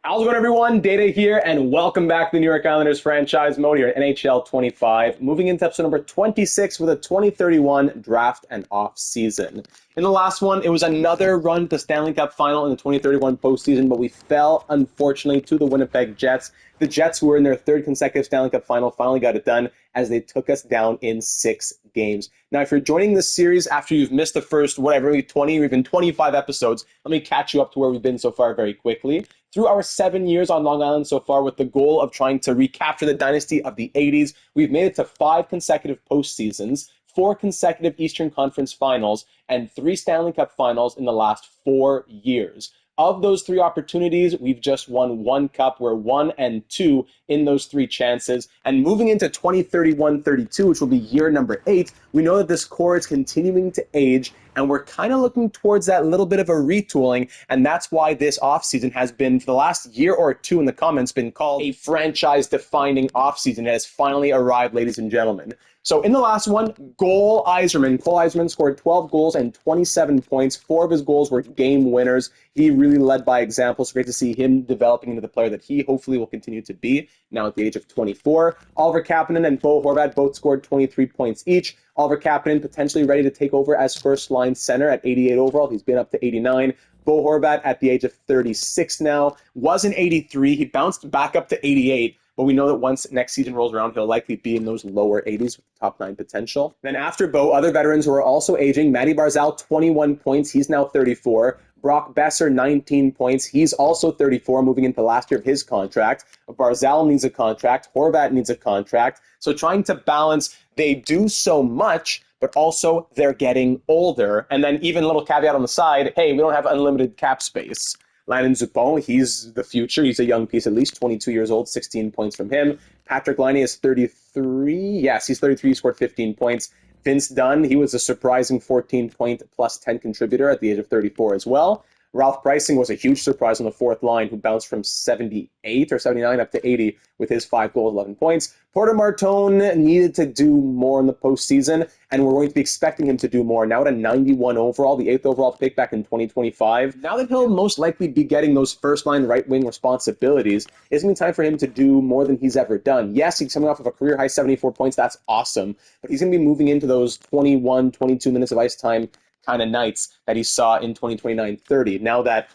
How's it going, everyone? Data here, and welcome back to the New York Islanders franchise mode here at NHL 25. Moving into episode number 26 with a 2031 draft and off season. In the last one, it was another run to the Stanley Cup Final in the 2031 postseason, but we fell, unfortunately, to the Winnipeg Jets. The Jets, who were in their third consecutive Stanley Cup Final, finally got it done as they took us down in 6 games. Now, if you're joining this series after you've missed the first, maybe 20 or even 25 episodes, let me catch you up to where we've been so far very quickly. Through our 7 years on Long Island so far, with the goal of trying to recapture the dynasty of the 80s, we've made it to 5 consecutive postseasons, 4 consecutive Eastern Conference Finals, and 3 Stanley Cup Finals in the last 4 years. Of those 3 opportunities, we've just won 1 cup. We're 1 and 2 in those 3 chances. And moving into 2031-32, which will be year number 8, we know that this core is continuing to age, and we're kind of looking towards that little bit of a retooling, and that's why this offseason has been, for the last year or 2 in the comments, been called a franchise-defining offseason. It has finally arrived, ladies and gentlemen. So in the last one, Cole Yzerman scored 12 goals and 27 points. 4 of his goals were game winners. He really led by example. It's great to see him developing into the player that he hopefully will continue to be now at the age of 24. Oliver Kapanen and Bo Horvat both scored 23 points each. Oliver Kapanen potentially ready to take over as first-line center at 88 overall. He's been up to 89. Bo Horvat at the age of 36 now. Was in 83. He bounced back up to 88. But we know that once next season rolls around, he'll likely be in those lower 80s with top 9 potential. Then after Bo, other veterans who are also aging, Matty Barzal, 21 points. He's now 34. Brock Besser, 19 points. He's also 34, moving into the last year of his contract. Barzal needs a contract. Horvat needs a contract. So trying to balance, they do so much, but also they're getting older. And then even a little caveat on the side, hey, we don't have unlimited cap space. Landon Dupont, he's the future. He's a young piece, at least 22 years old, 16 points from him. Patrick Laine is 33. Yes, he's 33, he scored 15 points. Vince Dunn, he was a surprising 14-point plus 10 contributor at the age of 34 as well. Ralph Preissing was a huge surprise on the 4th line, who bounced from 78 or 79 up to 80 with his 5 goals, 11 points. Porter Martone needed to do more in the postseason, and we're going to be expecting him to do more. Now at a 91 overall, the 8th overall pick back in 2025. Now that he'll most likely be getting those first-line right-wing responsibilities, it's going to be time for him to do more than he's ever done. Yes, he's coming off of a career-high 74 points. That's awesome. But he's going to be moving into those 21, 22 minutes of ice time kind of nights that he saw in 2029-30. Now that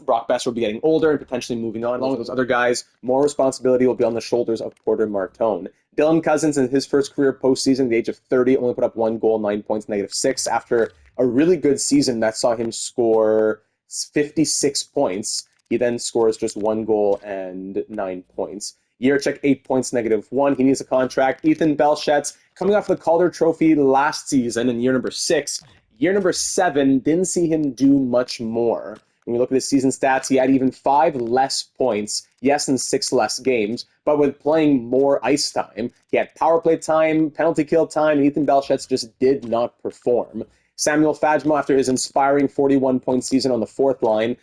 Brock Besser will be getting older and potentially moving on, along with those other guys, more responsibility will be on the shoulders of Porter Martone. Dylan Cousins, in his first career postseason at the age of 30, only put up 1 goal, 9 points, -6, after a really good season that saw him score 56 points. He then scores just 1 goal and 9 points. Jiricek, 8 points, -1. He needs a contract. Ethan Belchetz, coming off the Calder Trophy last season in year number 6, year number 7, didn't see him do much more. When we look at his season stats, he had even 5 less points, yes, in 6 less games, but with playing more ice time. He had power play time, penalty kill time, and Ethan Belchetz just did not perform. Samuel Fajmo, after his inspiring 41-point season on the 4th line,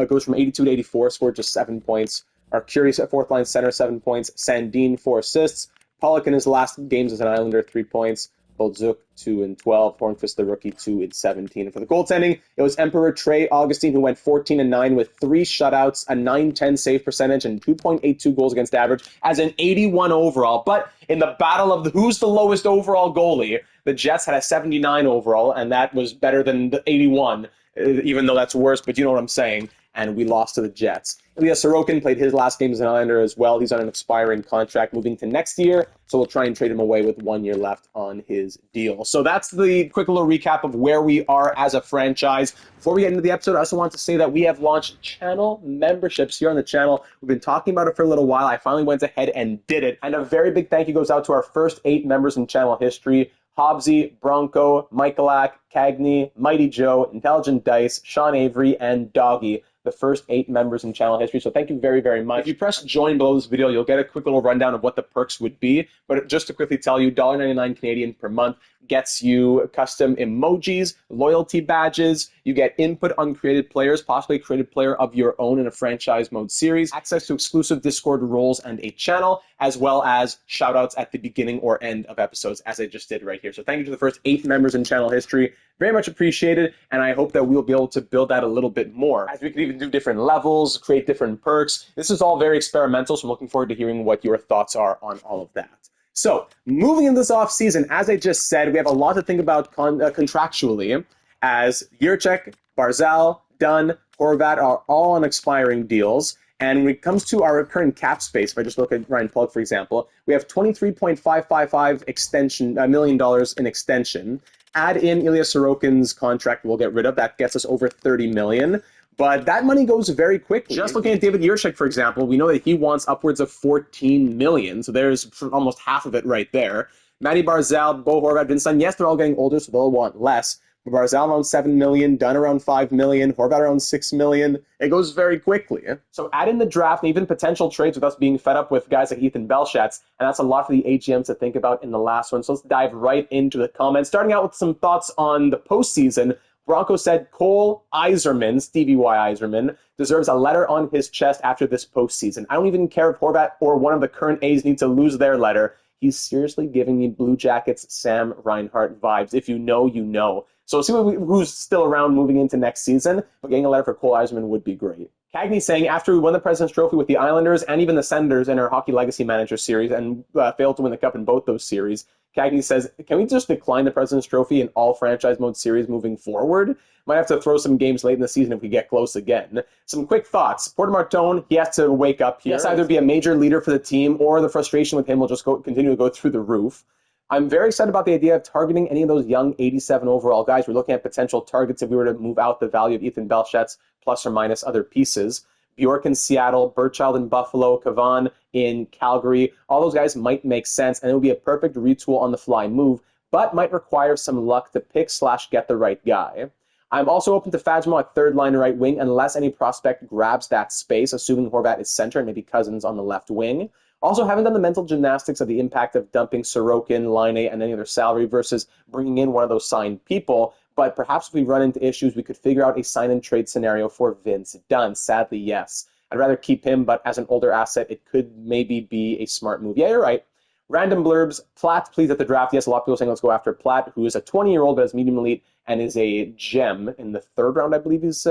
goes from 82 to 84, scored just 7 points. Arcurius at 4th line center, 7 points. Sandin, 4 assists. Pollock in his last games as an Islander, 3 points. Boldzuk, 2 and 12. Hornqvist, the rookie, 2 and 17. And for the goaltending, it was Emperor Trey Augustine, who went 14 and 9 with 3 shutouts, a .910 save percentage, and 2.82 goals against average as an 81 overall. But in the battle of who's the lowest overall goalie, the Jets had a 79 overall, and that was better than the 81, even though that's worse, but you know what I'm saying. And we lost to the Jets. Ilya Sorokin played his last game as an Islander as well. He's on an expiring contract moving to next year, so we'll try and trade him away with 1 year left on his deal. So that's the quick little recap of where we are as a franchise. Before we get into the episode, I also want to say that we have launched channel memberships here on the channel. We've been talking about it for a little while. I finally went ahead and did it. And a very big thank you goes out to our first 8 members in channel history: Hobbsy, Bronco, Michaelak, Cagney, Mighty Joe, Intelligent Dice, Sean Avery, and Doggy, the first 8 members in channel history. So thank you very, very much. If you press join below this video, you'll get a quick little rundown of what the perks would be. But just to quickly tell you, $1.99 Canadian per month gets you custom emojis, loyalty badges, you get input on created players, possibly a created player of your own in a franchise mode series, access to exclusive Discord roles and a channel, as well as shoutouts at the beginning or end of episodes, as I just did right here. So thank you to the first 8 members in channel history. Very much appreciated, and I hope that we'll be able to build that a little bit more, as we could even do different levels, create different perks. This is all very experimental, so I'm looking forward to hearing what your thoughts are on all of that. So moving into this offseason, as I just said, we have a lot to think about contractually, as Jiricek, Barzal, Dunn, Horvat are all on expiring deals. And when it comes to our current cap space, if I just look at Ryan Plug, for example, we have $23.555 million in extension. Add in Ilya Sorokin's contract we'll get rid of. That gets us over $30 million. But that money goes very quickly. Just looking at David Jiricek, for example, we know that he wants upwards of $14 million. So there's almost half of it right there. Matty Barzal, Bo Horvat, Vince Dunn, yes, they're all getting older, so they'll want less. But Barzal around $7 million, Dunn around $5 million, Horvat around $6 million. It goes very quickly. So add in the draft and even potential trades with us being fed up with guys like Ethan Belchatz, and that's a lot for the AGMs to think about in the last one. So let's dive right into the comments. Starting out with some thoughts on the postseason. Bronco said Cole Yzerman, Stevie Y. Yzerman, deserves a letter on his chest after this postseason. I don't even care if Horvat or one of the current A's need to lose their letter. He's seriously giving me Blue Jackets Sam Reinhart vibes. If you know, you know. So see who's still around moving into next season, but getting a letter for Cole Yzerman would be great. Cagney saying, after we won the President's Trophy with the Islanders and even the Senators in our Hockey Legacy Manager series and failed to win the Cup in both those series, Cagney says, can we just decline the President's Trophy in all franchise mode series moving forward? Might have to throw some games late in the season if we get close again. Some quick thoughts. Porter Martone, he has to wake up here. He has to either be a major leader for the team or the frustration with him will just continue to go through the roof. I'm very excited about the idea of targeting any of those young 87 overall guys. We're looking at potential targets if we were to move out the value of Ethan Belchatz plus or minus other pieces. Bjork in Seattle, Burchild in Buffalo, Kavan in Calgary. All those guys might make sense, and it would be a perfect retool on the fly move, but might require some luck to pick/get the right guy. I'm also open to Fajmo at third line right wing unless any prospect grabs that space, assuming Horvat is center and maybe Cousins on the left wing. Also, haven't done the mental gymnastics of the impact of dumping Sorokin, Line and any other salary versus bringing in one of those signed people. But perhaps if we run into issues, we could figure out a sign-and-trade scenario for Vince Dunn. Sadly, yes. I'd rather keep him, but as an older asset, it could maybe be a smart move. Yeah, you're right. Random blurbs. Platt, please, at the draft. Yes, a lot of people saying let's go after Platt, who is a 20-year-old but is medium elite and is a gem in the third round, I believe he's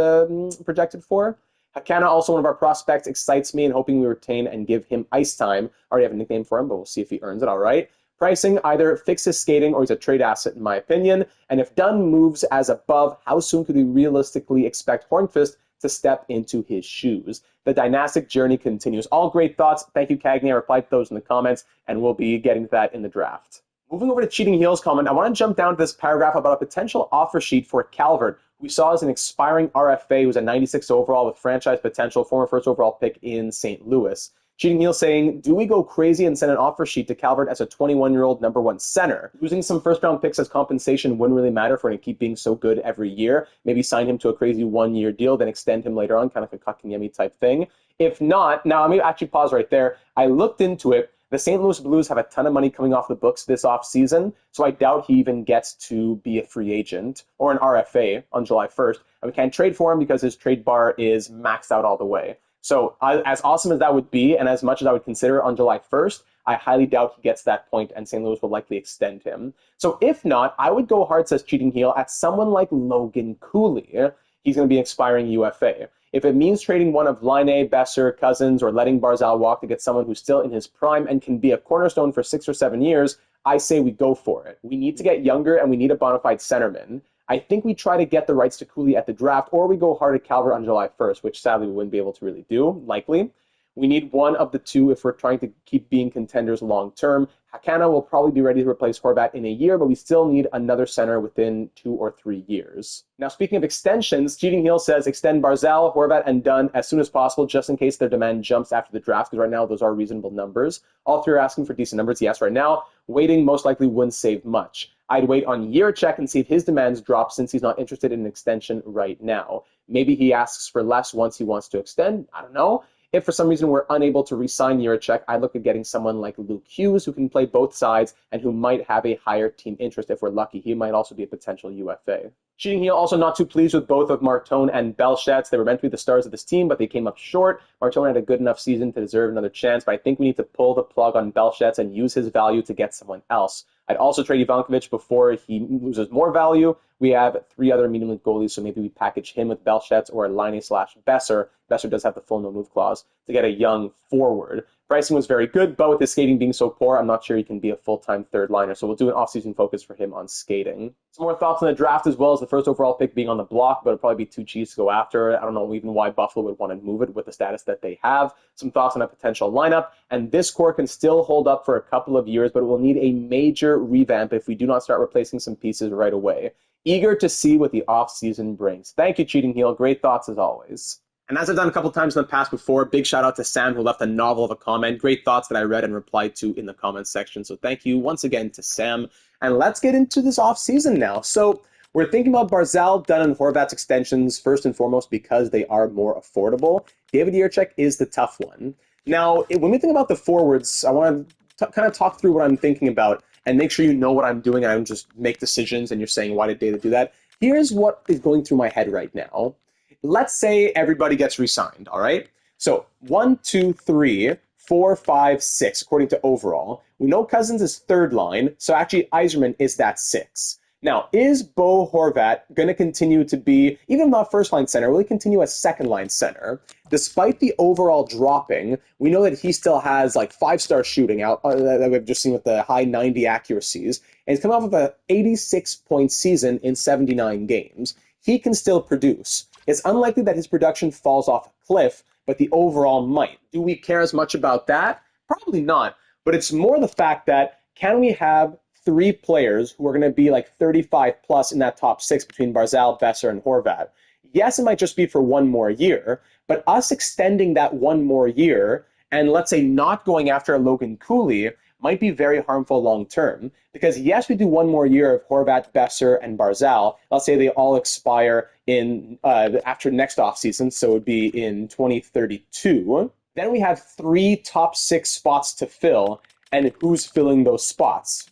projected for. Hakana, also one of our prospects, excites me and hoping we retain and give him ice time. Already have a nickname for him, but we'll see if he earns it. All right. Pricing, either fix his skating or he's a trade asset, in my opinion. And if Dunn moves as above, how soon could we realistically expect Hornqvist to step into his shoes? The dynastic journey continues. All great thoughts. Thank you, Cagney. I replied to those in the comments, and we'll be getting to that in the draft. Moving over to Cheating Heels comment, I want to jump down to this paragraph about a potential offer sheet for Calvert, who we saw as an expiring RFA, who's a 96 overall with franchise potential, former first overall pick in St. Louis. Cheating Heel saying, do we go crazy and send an offer sheet to Calvert as a 21-year-old number one center? Losing some first-round picks as compensation wouldn't really matter for him to keep being so good every year. Maybe sign him to a crazy one-year deal, then extend him later on, kind of like a Kotkaniemi type thing. If not, now let me actually pause right there. I looked into it. The St. Louis Blues have a ton of money coming off the books this offseason, so I doubt he even gets to be a free agent or an RFA on July 1st. And we can't trade for him because his trade bar is maxed out all the way. So as awesome as that would be, and as much as I would consider on July 1st, I highly doubt he gets that point, and St. Louis will likely extend him. So if not, I would go hard, says Cheating Heel, at someone like Logan Cooley. He's going to be an expiring UFA. If it means trading one of Line, Besser, Cousins, or letting Barzal walk to get someone who's still in his prime and can be a cornerstone for 6 or 7 years, I say we go for it. We need to get younger, and we need a bona fide centerman. I think we try to get the rights to Cooley at the draft, or we go hard at Calvert on July 1st, which sadly we wouldn't be able to really do, likely. We need one of the two if we're trying to keep being contenders long term. Hakana will probably be ready to replace Horvat in a year, but we still need another center within 2 or 3 years. Now, speaking of extensions, Cheating Heel says extend Barzal, Horvat, and Dunn as soon as possible, just in case their demand jumps after the draft, because right now those are reasonable numbers. All three are asking for decent numbers, yes, right now. Waiting most likely wouldn't save much. I'd wait on Jiricek and see if his demands drop since he's not interested in an extension right now. Maybe he asks for less once he wants to extend. I don't know. If for some reason we're unable to re-sign Jiricek, I'd look at getting someone like Luke Hughes who can play both sides and who might have a higher team interest if we're lucky. He might also be a potential UFA. Cheating heel also not too pleased with both of Martone and Belchetz. They were meant to be the stars of this team, but they came up short. Martone had a good enough season to deserve another chance, but I think we need to pull the plug on Belchetz and use his value to get someone else. I'd also trade Ivankovic before he loses more value. We have 3 other medium league goalies, so maybe we package him with Belchetz or Laine/Besser. Besser does have the full no-move clause to get a young forward. Pricing was very good, but with his skating being so poor, I'm not sure he can be a full-time third liner, so we'll do an off-season focus for him on skating. Some more thoughts on the draft as well as the first overall pick being on the block, but it'll probably be too cheap to go after. I don't know even why Buffalo would want to move it with the status that they have. Some thoughts on a potential lineup, and this core can still hold up for a couple of years, but it will need a major revamp if we do not start replacing some pieces right away. Eager to see what the off-season brings. Thank you, Cheating Heel. Great thoughts as always. And as I've done a couple times in the past before, big shout out to Sam who left a novel of a comment. Great thoughts that I read and replied to in the comments section. So thank you once again to Sam. And let's get into this offseason now. So we're thinking about Barzal, Dunn, and Horvat's extensions first and foremost because they are more affordable. David Jiricek is the tough one. Now, when we think about the forwards, I want to kind of talk through what I'm thinking about and make sure you know what I'm doing and I don't just make decisions and you're saying, why did David do that? Here's what is going through my head right now. Let's say everybody gets re-signed, all right? So 1, 2, 3, 4, 5, 6, according to overall. We know Cousins is third line, so actually Yzerman is that 6. Now, is Bo Horvat going to continue to be, even not first line center, will he continue as second line center? Despite the overall dropping, we know that he still has like 5-star shooting out that we've just seen with the high 90 accuracies, and he's coming off of an 86-point season in 79 games. He can still produce. It's unlikely that his production falls off a cliff, but the overall might. Do we care as much about that? Probably not. But it's more the fact that can we have 3 players who are going to be like 35 plus in that top 6 between Barzal, Besser, and Horvat? Yes, it might just be for 1 more year, but us extending that 1 more year and let's say not going after a Logan Cooley might be very harmful long term. Because yes, we do 1 more year of Horvat, Besser, and Barzal. Let's say they all expire in after next offseason, so it would be in 2032. Then we have 3 top 6 spots to fill, and who's filling those spots?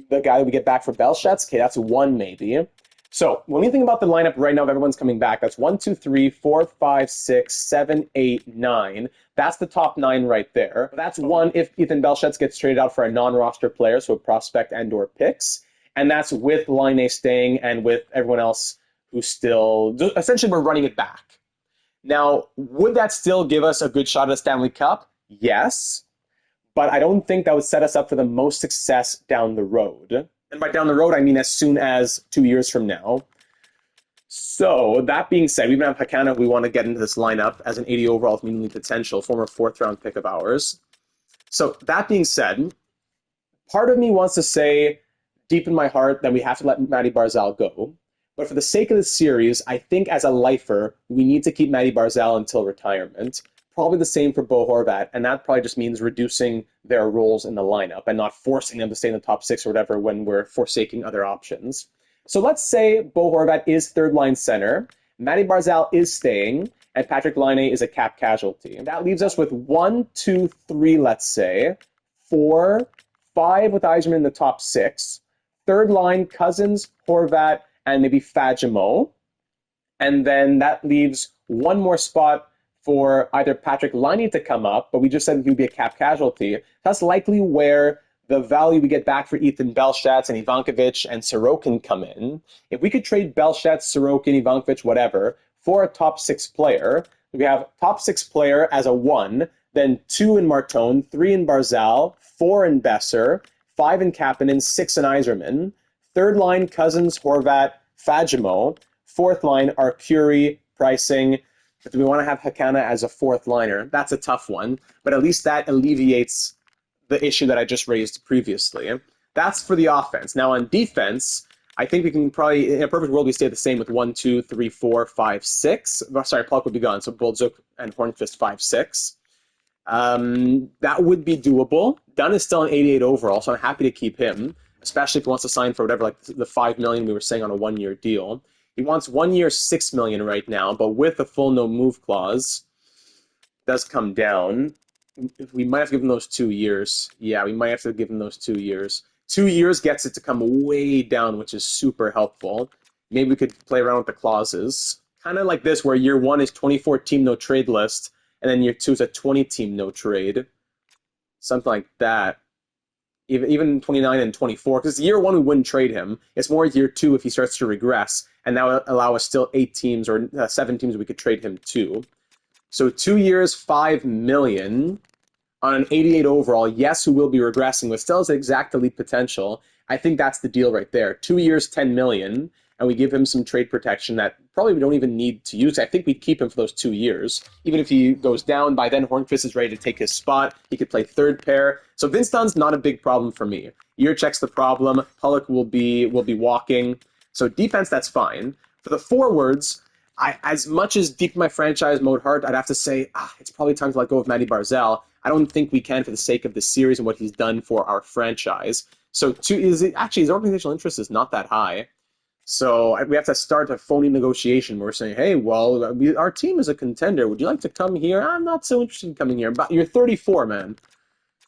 The guy that we get back for Belchetz? Okay, that's 1 maybe. So when we think about the lineup right now, if everyone's coming back, that's 1, 2, 3, 4, 5, 6, 7, 8, 9. That's the top 9 right there. That's 1 if Ethan Belchetz gets traded out for a non-roster player, so a prospect and/or picks. And that's with Laine staying and with everyone else who's still... Essentially, we're running it back. Now, would that still give us a good shot at a Stanley Cup? Yes. But I don't think that would set us up for the most success down the road. And by down the road, I mean as soon as 2 years from now. So that being said, we even have Hakana who we want to get into this lineup as an 80 overall with medium league potential, former 4th-round pick of ours. So that being said, part of me wants to say deep in my heart that we have to let Matty Barzal go. But for the sake of the series, I think as a lifer, we need to keep Matty Barzal until retirement. Probably the same for Bo Horvat, and that probably just means reducing their roles in the lineup and not forcing them to stay in the top 6 or whatever when we're forsaking other options. So let's say Bo Horvat is third-line center, Matty Barzal is staying, and Patrick Laine is a cap casualty. And that leaves us with 1, 2, 3, let's say, 4, 5 with Yzerman in the top 6, third line Cousins, Horvat, and maybe Fagemo. And then that leaves 1 more spot for either Patrick Laine to come up, but we just said he would be a cap casualty. That's likely where the value we get back for Ethan Belchetz and Ivankovic and Sorokin come in. If we could trade Belchetz, Sorokin, Ivankovic, whatever, for a top 6 player, we have top 6 player as a 1, then 2 in Martone, 3 in Barzal, 4 in Besser, 5 in Kapanen, 6 in Yzerman, third line Cousins, Horvat, Fagemo, fourth line Arcuri, Pricing. But do we want to have Hakana as a 4th liner? That's a tough one, but at least that alleviates the issue that I just raised previously. That's for the offense. Now on defense, I think we can probably, in a perfect world, we stay the same with 1, 2, 3, 4, 5, 6. Sorry, Puck would be gone, so Boldzuk and Hornqvist 5, 6. That would be doable. Dunn is still an 88 overall, so I'm happy to keep him, especially if he wants to sign for whatever, like the $5 million we were saying on a 1-year deal. He wants 1 year, $6 million right now, but with a full no move clause. does come down. We might have to give him those 2 years. Yeah, we might have to give him those 2 years. 2 years gets it to come way down, which is super helpful. Maybe we could play around with the clauses. Kind of like this, where year one is 24 team no trade list, and then year two is a 20 team no trade. Something like that. Even 29 and 24, because year one we wouldn't trade him. It's more year two if he starts to regress, and that would allow us still 8 teams or 7 teams we could trade him to. So 2 years, 5 million on an 88 overall. Yes, who will be regressing, but still has exact elite potential. I think that's the deal right there. 2 years, 10 million, and we give him some trade protection that probably we don't even need to use. I think we'd keep him for those 2 years. Even if he goes down, by then Hornqvist is ready to take his spot. He could play third pair. So Vince Dunn's not a big problem for me. Yurchek's the problem. Pulock will be walking. So defense, that's fine. For the forwards, as much as deep in my franchise mode heart, I'd have to say it's probably time to let go of Matty Barzal. I don't think we can for the sake of the series and what he's done for our franchise. So his organizational interest is not that high. So we have to start a phony negotiation where we're saying, hey, well, our team is a contender. Would you like to come here? I'm not so interested in coming here. But you're 34, man.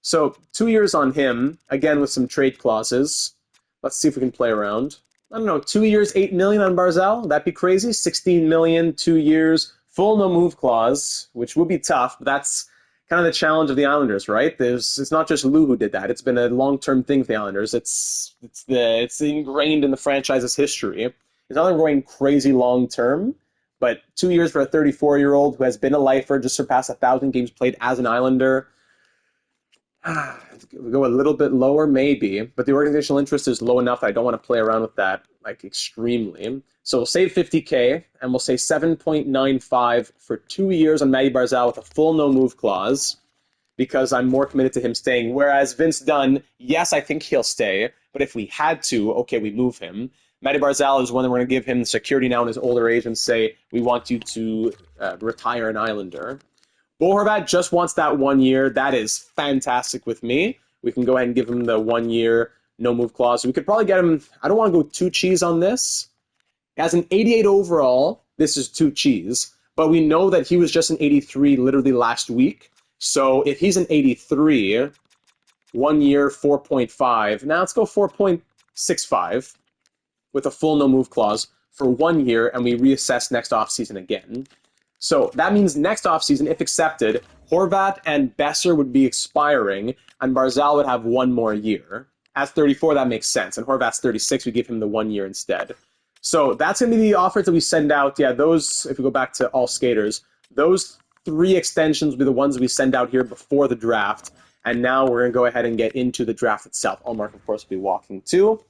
So 2 years on him, again with some trade clauses. Let's see if we can play around. I don't know, 2 years, 8 million on Barzal? That'd be crazy. 16 million, 2 years, full no move clause, which would be tough, but that's kind of the challenge of the Islanders, right? It's not just Lou who did that. It's been a long-term thing for the Islanders. It's ingrained in the franchise's history. It's not like we're going crazy long-term, but 2 years for a 34-year-old who has been a lifer, just surpassed 1,000 games played as an Islander. We go a little bit lower, maybe, but the organizational interest is low enough that I don't want to play around with that like extremely. So we'll save 50K, and we'll say 7.95 for 2 years on Matty Barzal with a full no-move clause, because I'm more committed to him staying. Whereas Vince Dunn, yes, I think he'll stay, but if we had to, okay, we move him. Matty Barzal is one that we're going to give him the security now in his older age and say, we want you to retire an Islander. Bo Horvat just wants that 1 year. That is fantastic with me. We can go ahead and give him the 1 year no-move clause. We could probably get him, I don't want to go too cheese on this. As an 88 overall, this is too cheese. But we know that he was just an 83 literally last week. So if he's an 83, 1 year, 4.5. Now let's go 4.65 with a full no-move clause for 1 year, and we reassess next offseason again. So that means next offseason, if accepted, Horvat and Besser would be expiring, and Barzal would have 1 more year. At 34, that makes sense. And Horvat's 36, we give him the 1 year instead. So that's going to be the offers that we send out. Yeah, those, if we go back to all skaters, those 3 extensions will be the ones we send out here before the draft. And now we're going to go ahead and get into the draft itself. Allmark, of course, will be walking too.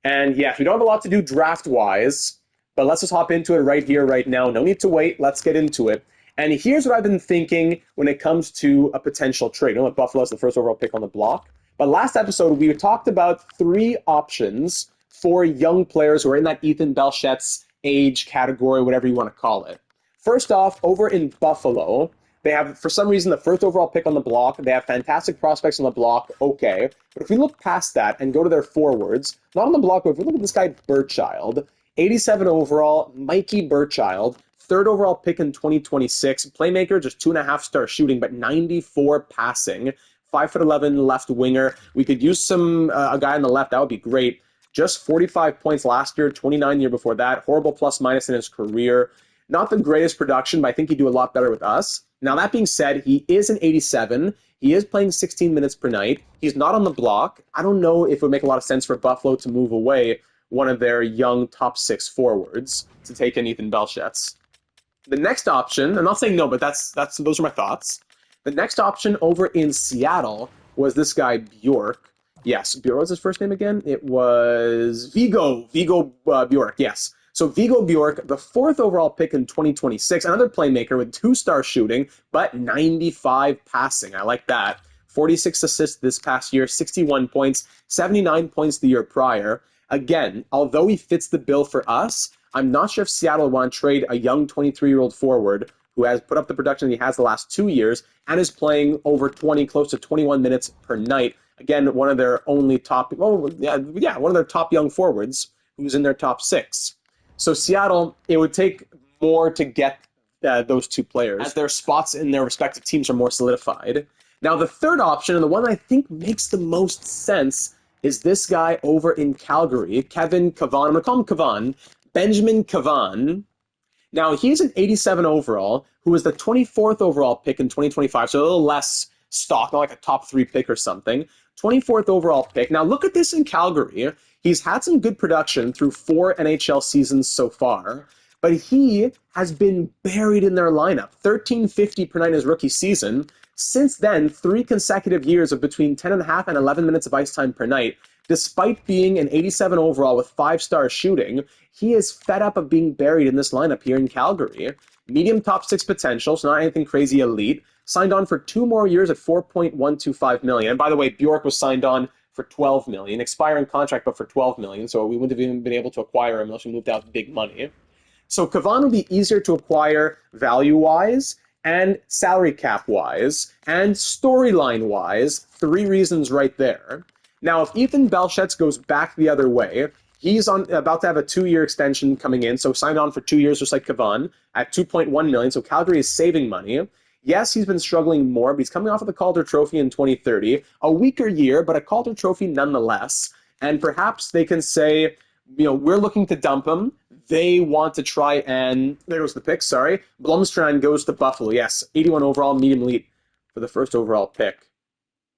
And yeah, we don't have a lot to do draft-wise, but let's just hop into it right here, right now. No need to wait. Let's get into it. And here's what I've been thinking when it comes to a potential trade. I know that Buffalo is the first overall pick on the block. But last episode, we talked about 3 options for young players who are in that Ethan Belchet's age category, whatever you want to call it. First off, over in Buffalo, they have, for some reason, the first overall pick on the block. They have fantastic prospects on the block, okay. But if we look past that and go to their forwards, not on the block, but if we look at this guy, Burchild, 87 overall, Mikey Burchild, 3rd overall pick in 2026, playmaker, just 2.5-star shooting, but 94 passing, 5'11" left winger. We could use a guy on the left, that would be great. Just 45 points last year, 29 year before that, horrible plus-minus in his career. Not the greatest production, but I think he'd do a lot better with us. Now, that being said, he is an 87. He is playing 16 minutes per night. He's not on the block. I don't know if it would make a lot of sense for Buffalo to move away one of their young top 6 forwards to take in Ethan Belchet's. The next option, I'm not saying no, but those are my thoughts. The next option over in Seattle was this guy, Bjork. Yes, Bjork was his first name again? It was Vigo Bjork, yes. So Vigo Bjork, the 4th overall pick in 2026, another playmaker with 2-star shooting, but 95 passing. I like that. 46 assists this past year, 61 points, 79 points the year prior. Again, although he fits the bill for us, I'm not sure if Seattle would want to trade a young 23-year-old forward who has put up the production he has the last 2 years and is playing over 20, close to 21 minutes per night. Again, one of their only top, one of their top young forwards who's in their top 6. So Seattle, it would take more to get those two players, as their spots in their respective teams are more solidified. Now, the third option, and the one I think makes the most sense, is this guy over in Calgary, Kevin Cavan. I'm going to call him Cavan. Benjamin Cavan. Now, he's an 87 overall, who was the 24th overall pick in 2025, so a little less stock, not like a top 3 pick or something. 24th overall pick. Now, look at this in Calgary. He's had some good production through 4 NHL seasons so far, but he has been buried in their lineup. 13.50 per night in his rookie season. Since then, 3 consecutive years of between 10.5 and 11 minutes of ice time per night. Despite being an 87 overall with 5-star shooting, he is fed up of being buried in this lineup here in Calgary. Medium top 6 potential, so not anything crazy elite. Signed on for 2 more years at $4.125 million. And by the way, Bjork was signed on for $12 million, expiring contract, but for $12 million. So we wouldn't have even been able to acquire him unless we moved out big money. So Cavan would be easier to acquire value-wise and salary cap-wise and storyline-wise. 3 reasons right there. Now, if Ethan Belchetz goes back the other way, he's about to have a 2-year extension coming in, so signed on for 2 years just like Cavan at $2.1 million. So Calgary is saving money. Yes, he's been struggling more, but he's coming off of the Calder Trophy in 2030. A weaker year, but a Calder Trophy nonetheless. And perhaps they can say, we're looking to dump him. They want to try and, there goes the pick, sorry. Blomstrand goes to Buffalo. Yes, 81 overall, medium elite for the first overall pick.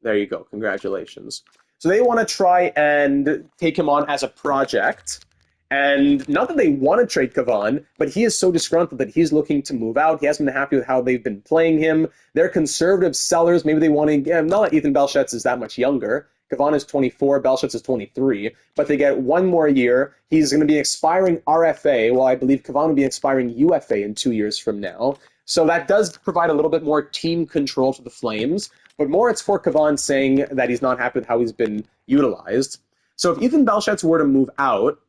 There you go. Congratulations. So they want to try and take him on as a project. And not that they want to trade Cavan, but he is so disgruntled that he's looking to move out. He hasn't been happy with how they've been playing him. They're conservative sellers. Maybe they want to, not that Ethan Belchetz is that much younger. Cavan is 24, Belchetz is 23, but they get 1 more year. He's going to be expiring RFA, while I believe Cavan will be expiring UFA in 2 years from now. So that does provide a little bit more team control for the Flames, but more it's for Cavan saying that he's not happy with how he's been utilized. So if Ethan Belchetz were to move out,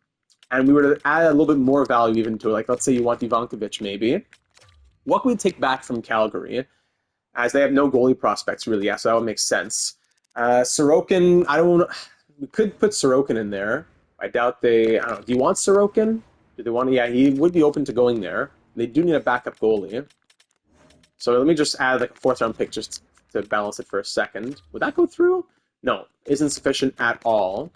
and we were to add a little bit more value even to it, like let's say you want Ivankovic maybe, what can we take back from Calgary? As they have no goalie prospects really, yeah, so that would make sense. Sorokin, we could put Sorokin in there. I doubt do you want Sorokin? Do they want to, yeah, he would be open to going there. They do need a backup goalie. So let me just add like a 4th round pick just to balance it for a second. Would that go through? No, isn't sufficient at all.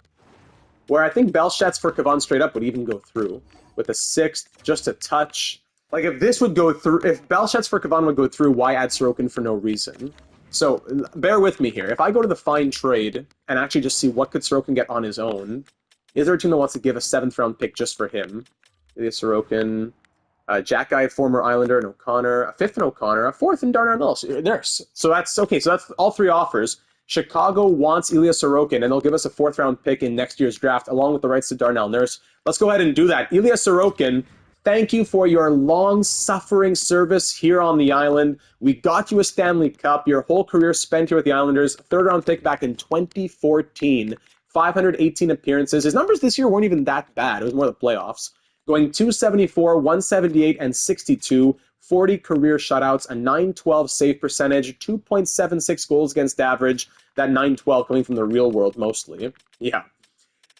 Where I think Belchetz for Cavan straight up would even go through. With a 6th, just a touch. Like if this would go through, if Belchetz for Cavan would go through, why add Sorokin for no reason? So bear with me here. If I go to the fine trade and actually just see what could Sorokin get on his own, is there a team that wants to give a 7th round pick just for him? Ilya Sorokin, Jack Guy, former Islander, and O'Connor, a 5th in O'Connor, a 4th in Darnell Nurse. So that's okay. So that's all 3 offers. Chicago wants Ilya Sorokin, and they'll give us a 4th round pick in next year's draft, along with the rights to Darnell Nurse. Let's go ahead and do that. Ilya Sorokin, thank you for your long-suffering service here on the island. We got you a Stanley Cup. Your whole career spent here with the Islanders. 3rd round pick back in 2014. 518 appearances. His numbers this year weren't even that bad. It was more the playoffs. Going 274, 178, and 62. 40 career shutouts, a .912 save percentage, 2.76 goals against average, that .912 coming from the real world mostly. Yeah.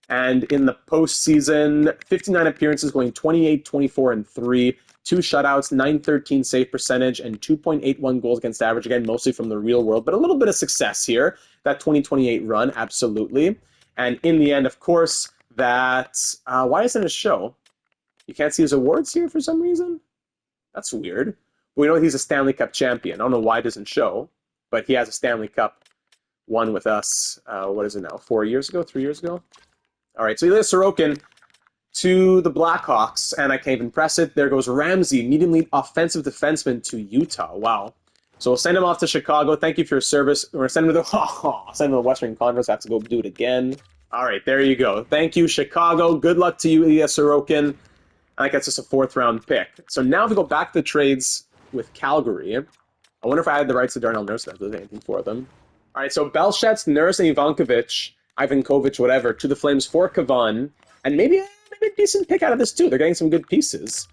And in the postseason, 59 appearances, going 28, 24, and 3, 2 shutouts, .913 save percentage, and 2.81 goals against average, again, mostly from the real world, but a little bit of success here. That 2028 run, absolutely. And in the end, of course, that, why isn't it a show? You can't see his awards here for some reason? That's weird. We know he's a Stanley Cup champion. I don't know why it doesn't show, but he has a Stanley Cup won with us, what is it now, 4 years ago, 3 years ago? All right, so Ilya Sorokin to the Blackhawks, and I can't even press it. There goes Ramsey, medium lead offensive defenseman to Utah. Wow. So we'll send him off to Chicago. Thank you for your service. We're going to send him to the Western Conference. I have to go do it again. All right, there you go. Thank you, Chicago. Good luck to you, Ilya Sorokin. I think that's just a 4th round pick. So now if we go back to the trades with Calgary, I wonder if I had the rights to Darnell Nurse if that does anything for them. All right, so Belchetz, Nurse, and Ivankovic, whatever, to the Flames for Cavan, and maybe a decent pick out of this too. They're getting some good pieces.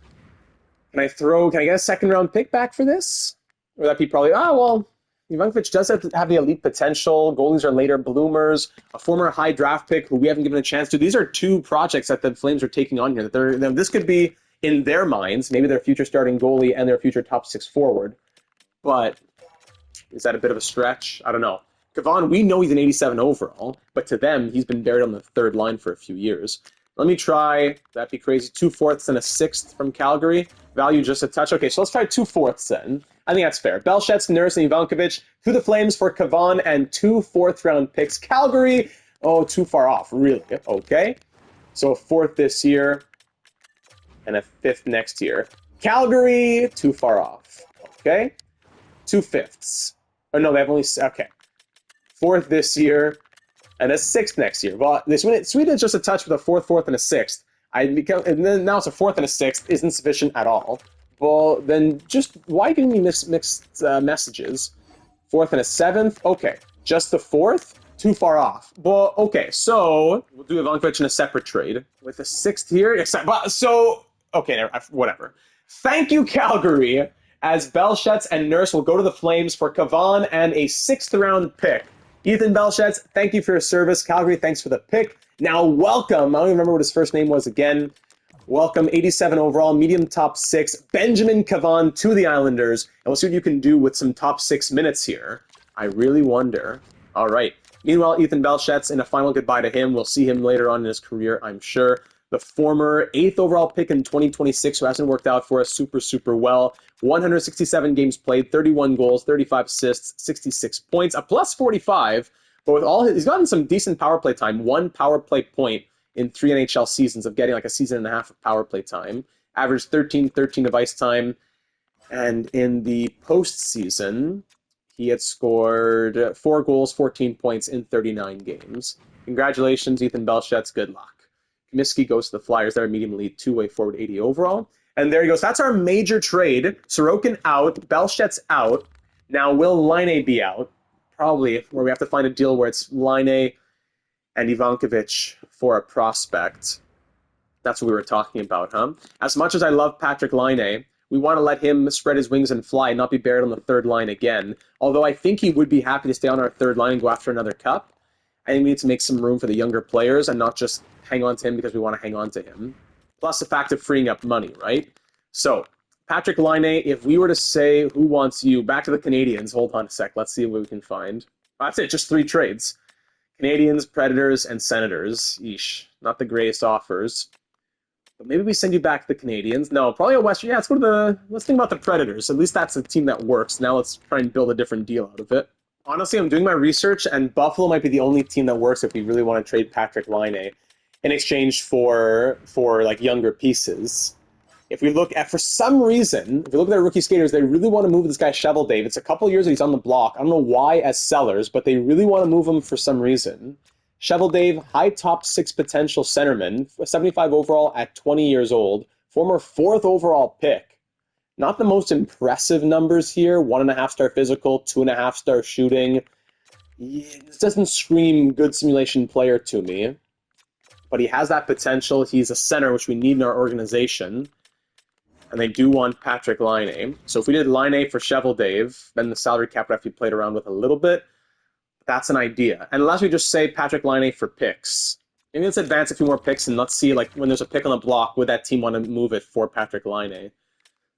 Can I get a 2nd round pick back for this? Or that'd be probably, Ivankovic does have the elite potential. Goalies are later bloomers. A former high draft pick who we haven't given a chance to. These are 2 projects that the Flames are taking on here. This could be in their minds, maybe their future starting goalie and their future top 6 forward. But is that a bit of a stretch? I don't know. Kevon, we know he's an 87 overall, but to them, he's been buried on the third line for a few years. Let me try, that'd be crazy, 2 fourths and a 6th from Calgary. Value just a touch. Okay, so let's try 2 fourths then. I think that's fair. Belchetz, Nurse, and Ivankovic to the Flames for Kevon and 2 4th-round picks. Calgary, oh, too far off, really. Okay, so a 4th this year and a 5th next year. Calgary, too far off. Okay, 2 5ths. Oh, no, they have only, okay. 4th this year and a 6th next year. Well, Sweden just a touch with a 4th, and a 6th. And then now it's a 4th and a 6th isn't sufficient at all. Well, then just why giving me mixed messages? 4th and a 7th? Okay, just the 4th? Too far off. Well, okay, so we'll do Ivankovic in a separate trade with a 6th here. So, okay, whatever. Thank you, Calgary, as Belchetz and Nurse will go to the Flames for Kevon and a 6th-round pick. Ethan Belchetz, thank you for your service. Calgary, thanks for the pick. Now, welcome. I don't even remember what his first name was again. Welcome, 87 overall, medium top 6, Benjamin Kevon to the Islanders. And we'll see what you can do with some top 6 minutes here. I really wonder. All right. Meanwhile, Ethan Belchetz, in a final goodbye to him. We'll see him later on in his career, I'm sure. The former 8th overall pick in 2026, who hasn't worked out for us super well. 167 games played, 31 goals, 35 assists, 66 points, a plus 45. But with all he's gotten some decent power play time. 1 power play point in 3 NHL seasons of getting like a season and a half of power play time. Averaged 13 of ice time. And in the postseason, he had scored 4 goals, 14 points in 39 games. Congratulations, Ethan Belchetz. Good luck. Comiskey goes to the Flyers. They're a medium elite 2-way forward, 80 overall. And there he goes. That's our major trade. Sorokin out. Belchetz out. Now, will Laine be out? Probably, where we have to find a deal where it's Laine and Ivankovic for a prospect. That's what we were talking about, huh? As much as I love Patrick Laine, we want to let him spread his wings and fly, not be buried on the third line again. Although I think he would be happy to stay on our third line and go after another cup. I think we need to make some room for the younger players and not just hang on to him because we want to hang on to him. Plus the fact of freeing up money, right? So, Patrick Laine, if we were to say, who wants you? Back to the Canadians. Hold on a sec. Let's see what we can find. That's it. Just 3 trades. Canadians, Predators, and Senators. Eesh. Not the greatest offers. But maybe we send you back to the Canadians. No, probably a Western. Yeah, let's think about the Predators. At least that's a team that works. Now let's try and build a different deal out of it. Honestly, I'm doing my research, and Buffalo might be the only team that works if we really want to trade Patrick Laine in exchange for like younger pieces. If we look at, for some reason, if we look at their rookie skaters, they really want to move this guy Shoveldave. It's a couple years that he's on the block. I don't know why as sellers, but they really want to move him for some reason. Shoveldave, high top 6 potential centerman, 75 overall at 20 years old, former 4th overall pick. Not the most impressive numbers here. 1.5-star physical, 2.5-star shooting. This doesn't scream good simulation player to me. But he has that potential. He's a center, which we need in our organization. And they do want Patrick Laine. So if we did Laine for Shoveldave, then the salary cap would have to be played around with a little bit. That's an idea. And unless we just say Patrick Laine for picks. Maybe let's advance a few more picks and let's see, like, when there's a pick on the block, would that team want to move it for Patrick Laine?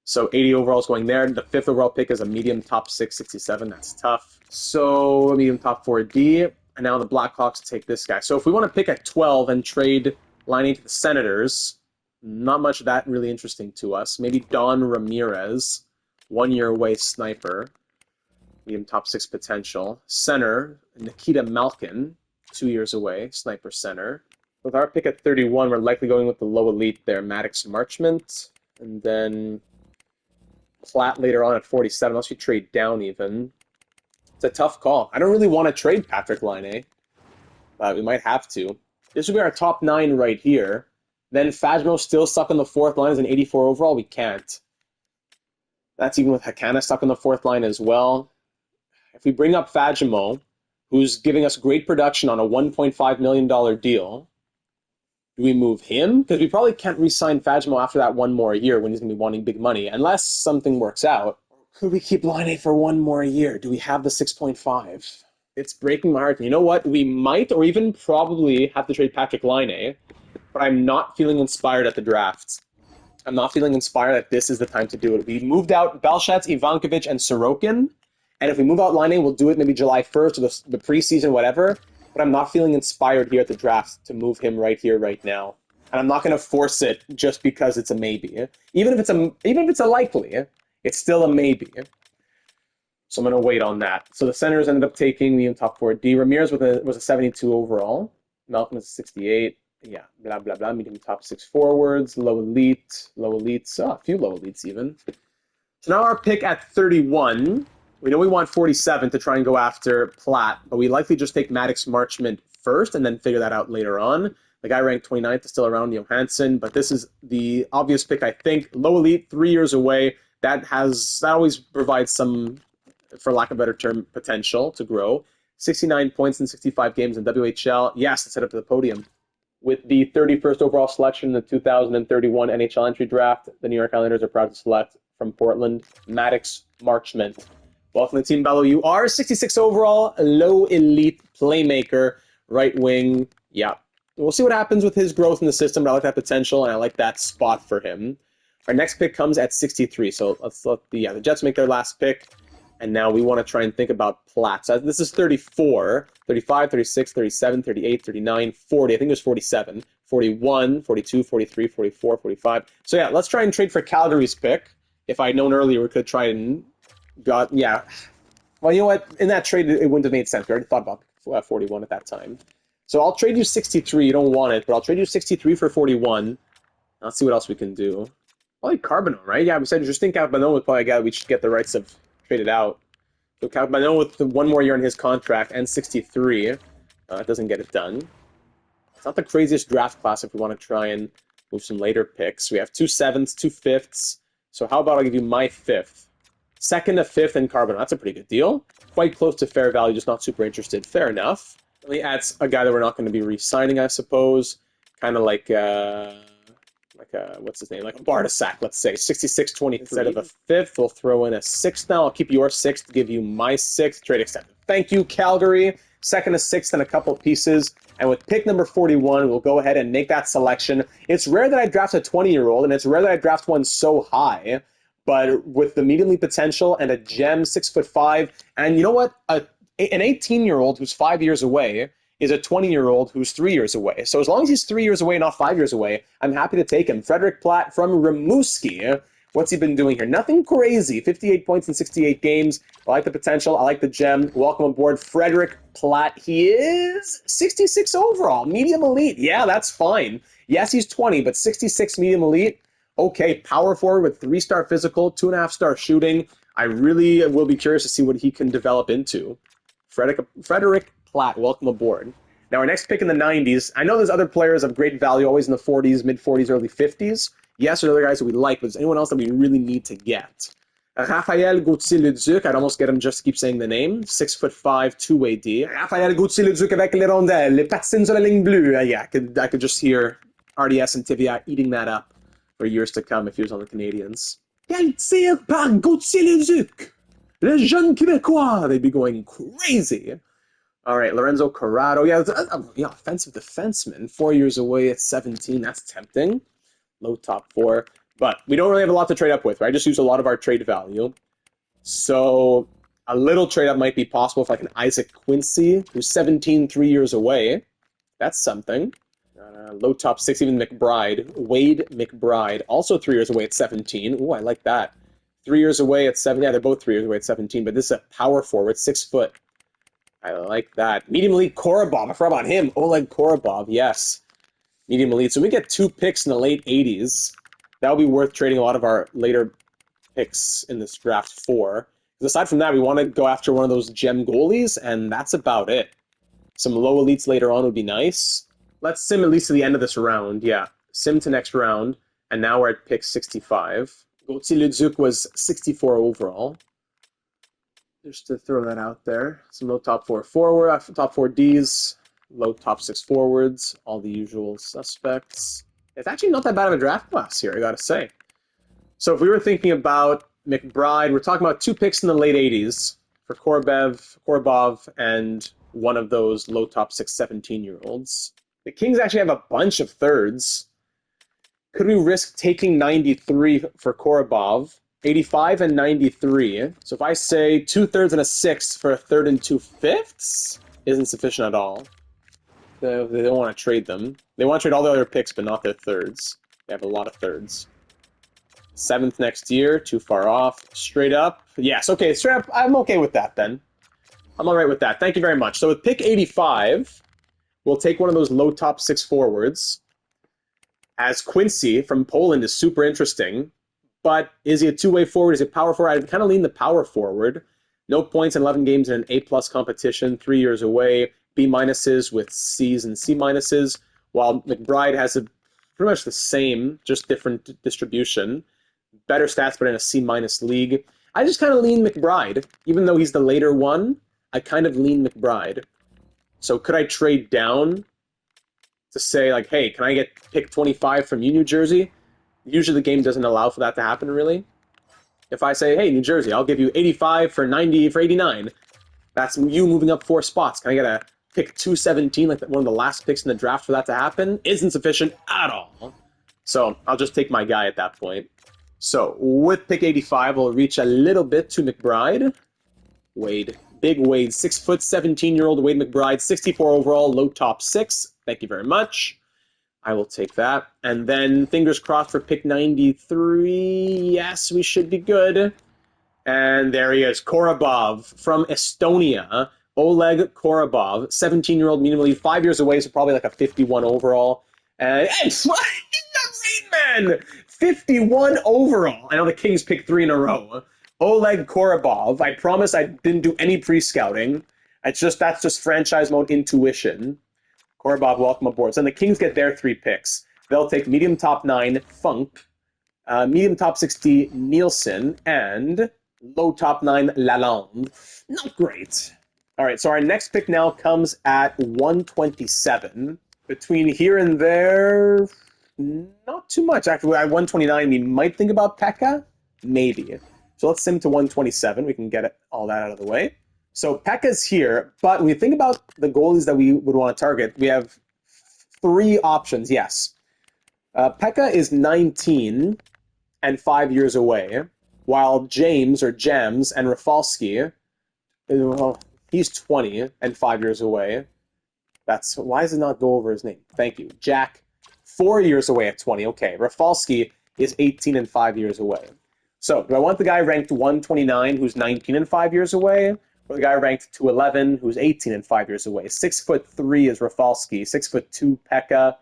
So 80 overall is going there. The 5th overall pick is a medium top 6, 67. That's tough. So a medium top 4D. And now the Blackhawks take this guy. So if we want to pick at 12 and trade Laine to the Senators, not much of that really interesting to us. Maybe Don Ramirez, 1 year away sniper. Medium top 6 potential. Center, Nikita Malkin, 2 years away, sniper center. With our pick at 31, we're likely going with the low elite there, Maddox Marchment. And then Platt later on at 47, unless we trade down even. It's a tough call. I don't really want to trade Patrick Laine, but we might have to. This would be our top 9 right here. Then Fajmo still stuck on the 4th line as an 84 overall. We can't. That's even with Hakana stuck on the 4th line as well. If we bring up Fajmo, who's giving us great production on a $1.5 million deal, do we move him? Because we probably can't re-sign Fajmo after that 1 more year when he's going to be wanting big money, unless something works out. Could we keep Laine for 1 more year? Do we have the 6.5? It's breaking my heart. You know what? We might or even probably have to trade Patrick Laine, but I'm not feeling inspired at the draft. I'm not feeling inspired that this is the time to do it. We moved out Belshats, Ivankovic, and Sorokin. And if we move out Line, we'll do it maybe July 1st or the preseason, whatever. But I'm not feeling inspired here at the draft to move him right here, right now. And I'm not going to force it just because it's a maybe. Even if it's a likely, it's still a maybe. So I'm going to wait on that. So the centers ended up taking the top 4D. Ramirez was a 72 overall. Malcolm is a 68. Yeah, blah, blah, blah. Medium top 6 forwards. Low elites. Oh, a few low elites even. So now our pick at 31. We know we want 47 to try and go after Platt, but we likely just take Maddox Marchment first and then figure that out later on. The guy ranked 29th is still around Johansson, but this is the obvious pick, I think. Low elite, 3 years away. That always provides some, for lack of a better term, potential to grow. 69 points in 65 games in WHL. Yes, let's head up to the podium. With the 31st overall selection in the 2031 NHL entry draft, the New York Islanders are proud to select from Portland, Maddox Marchment. Welcome to the team, Bello. You are 66 overall, low elite playmaker, right wing. Yeah. We'll see what happens with his growth in the system, but I like that potential, and I like that spot for him. Our next pick comes at 63, so let's let the Jets make their last pick, and now we want to try and think about Platt. So this is 34, 35, 36, 37, 38, 39, 40. I think there's 47, 41, 42, 43, 44, 45. So yeah, let's try and trade for Calgary's pick. If I'd known earlier, we could try and yeah. Well, you know what? In that trade, it wouldn't have made sense. We already thought about 41 at that time. So I'll trade you 63. You don't want it, but I'll trade you 63 for 41. Let's see what else we can do. Probably Carbonneau, right? Yeah, we said just think Carbonneau was probably a guy we should get the rights of traded out. So Carbonneau with one more year on his contract and 63. Doesn't get it done. It's not the craziest draft class if we want to try and move some later picks. We have 2 7s, 2 5ths. So how about I give you my 5th? 2nd, a 5th, and Carbonneau. That's a pretty good deal. Quite close to fair value, just not super interested. Fair enough. Really adds a guy that we're not going to be re-signing, I suppose. Kind of like what's his name? Like a Bartasak, let's say. 66-23. Instead of a 5th, we'll throw in a 6th now. I'll keep your 6th, give you my 6th. Trade accepted. Thank you, Calgary. 2nd, a 6th, and a couple pieces. And with pick number 41, we'll go ahead and make that selection. It's rare that I draft a 20-year-old, and it's rare that I draft one so high. But with the medium elite potential and a gem, 6'5", and you know what? An 18-year-old who's 5 years away is a 20-year-old who's 3 years away. So as long as he's 3 years away, not 5 years away, I'm happy to take him. Frederick Platt from Rimouski. What's he been doing here? Nothing crazy. 58 points in 68 games. I like the potential. I like the gem. Welcome aboard, Frederick Platt. He is 66 overall, medium elite. Yeah, that's fine. Yes, he's 20, but 66 medium elite. Okay, power forward with 3-star physical, 2.5-star shooting. I really will be curious to see what he can develop into. Frederick Platt, welcome aboard. Now, our next pick in the 90s. I know there's other players of great value, always in the 40s, mid-40s, early 50s. Yes, there are other guys that we like, but there's anyone else that we really need to get. Raphaël Gauthier-Leduc, I'd almost get him just to keep saying the name. 6'5", 2-way D. Raphaël Gauthier-Leduc avec les rondelles, les patins sur la ligne bleue. Yeah, I could just hear RDS and Tivia eating that up for years to come if he was on the Canadians. Quel tir par Gauthier-Leduc! Le jeune Québécois! They'd be going crazy. All right, Lorenzo Corrado. Yeah, offensive defenseman. 4 years away at 17. That's tempting. Low top 4. But we don't really have a lot to trade up with, right? I just use a lot of our trade value. So a little trade up might be possible for like an Isaac Quincy, who's 17, 3 years away. That's something. Low top 6, even McBride. Wade McBride, also 3 years away at 17. Ooh, I like that. 3 years away at 7. Yeah, they're both 3 years away at 17, but this is a power forward, 6 foot. I like that. Medium elite Korobov. I forgot about him. Oleg Korobov, yes. Medium elite. So we get 2 picks in the late 80s. That would be worth trading a lot of our later picks in this draft for. Because aside from that, we want to go after one of those gem goalies, and that's about it. Some low elites later on would be nice. Let's sim at least to the end of this round. Yeah, sim to next round. And now we're at pick 65. Gauthier-Leduc was 64 overall. Just to throw that out there. Some low top 4 forward, top 4 Ds, low top 6 forwards, all the usual suspects. It's actually not that bad of a draft class here, I gotta say. So if we were thinking about McBride, we're talking about 2 picks in the late 80s for Korobov, and one of those low top 6 17-year-olds. The Kings actually have a bunch of thirds. Could we risk taking 93 for Korobov? 85 and 93. So if I say 2/3 and a 6 for a third and 2/5 isn't sufficient at all. They don't want to trade them. They want to trade all the other picks, but not their thirds. They have a lot of thirds. 7th next year, too far off. Straight up. Yes, okay, straight up. I'm okay with that then. I'm all right with that. Thank you very much. So with pick 85, we'll take one of those low top 6 forwards. As Quincy from Poland is super interesting. But is he a two-way forward? Is he a power forward? I'd kind of lean the power forward. No points in 11 games in an A-plus competition, 3 years away. B-minuses with C's and C-minuses, while McBride has pretty much the same, just different distribution. Better stats, but in a C-minus league. I just kind of lean McBride. Even though he's the later one, I kind of lean McBride. So could I trade down to say, like, hey, can I get pick 25 from you, New Jersey? Usually the game doesn't allow for that to happen, really. If I say, hey, New Jersey, I'll give you 85 for 90 for 89, that's you moving up 4 spots. Can I get a pick 217, like one of the last picks in the draft for that to happen? Isn't sufficient at all. So I'll just take my guy at that point. So with pick 85, we'll reach a little bit to McBride. Wade. Big Wade. 6 foot, 17-year-old Wade McBride. 64 overall, low top 6. Thank you very much. I will take that. And then fingers crossed for pick 93. Yes, we should be good. And there he is, Korobov from Estonia. Oleg Korobov, 17-year-old medium elite, 5 years away, so probably like a 51 overall. And he's not great, man! 51 overall. I know the Kings picked 3 in a row. Oleg Korobov. I promise I didn't do any pre-scouting. That's just franchise mode intuition. Korobov, welcome aboard. So then the Kings get their 3 picks. They'll take medium top 9, Funk, medium top 60, Nielsen, and low top 9, Lalonde. Not great. All right, so our next pick now comes at 127. Between here and there, not too much. Actually, at 129, we might think about Pekka. Maybe. So let's sim to 127. We can get all that out of the way. So Pekka's here, but when you think about the goalies that we would want to target, we have 3 options, yes. Pekka is 19 and 5 years away, while James, or Jams, and Rafalski, he's 20 and 5 years away. Why does it not go over his name? Thank you. Jack, 4 years away at 20. Okay, Rafalski is 18 and 5 years away. So do I want the guy ranked 129 who's 19 and 5 years away? Or the guy ranked 211, who's 18 and 5 years away? 6'3" is Rafalski, 6'2" Pekka.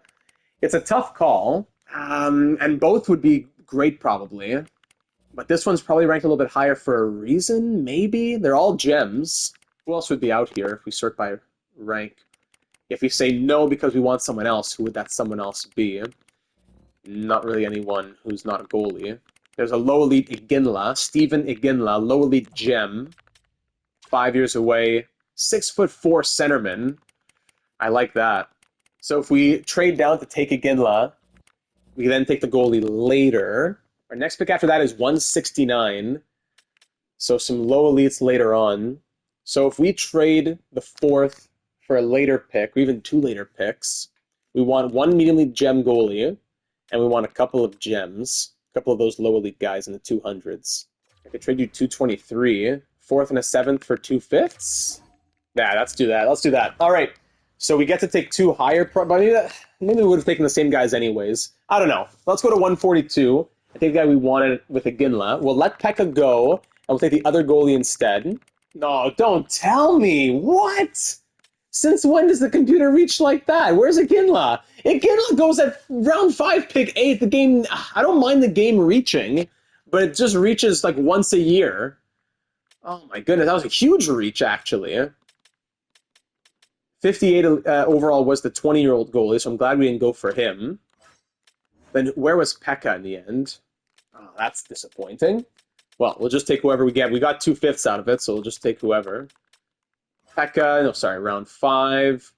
It's a tough call, and both would be great probably. But this one's probably ranked a little bit higher for a reason, maybe? They're all gems. Who else would be out here if we sort by rank? If we say no because we want someone else, who would that someone else be? Not really anyone who's not a goalie. There's a low elite Iginla, Steven Iginla, low elite gem. 5 years away, 6'4" centerman. I like that. So if we trade down to take Iginla, we then take the goalie later. Our next pick after that is 169. So some low elites later on. So if we trade the 4th for a later pick, or even 2 later picks, we want 1 medium elite gem goalie, and we want a couple of gems, a couple of those low elite guys in the 200s. I could trade you 223. 4th and a 7th for 2/5. Yeah, let's do that. Let's do that. All right. So we get to take 2 higher. But maybe we would have taken the same guys anyways. I don't know. Let's go to 142. I think the guy we wanted with Iginla. We'll let Pekka go, and we'll take the other goalie instead. No, don't tell me. What? Since when does the computer reach like that? Where's Iginla? Iginla goes at round 5, pick 8. The game. I don't mind the game reaching, but it just reaches like once a year. Oh my goodness, that was a huge reach, actually. 58 overall was the 20-year-old goalie, so I'm glad we didn't go for him. Then where was Pekka in the end? Oh, that's disappointing. Well, we'll just take whoever we get. We got 2/5 out of it, so we'll just take whoever. Pekka, no, sorry, round 5.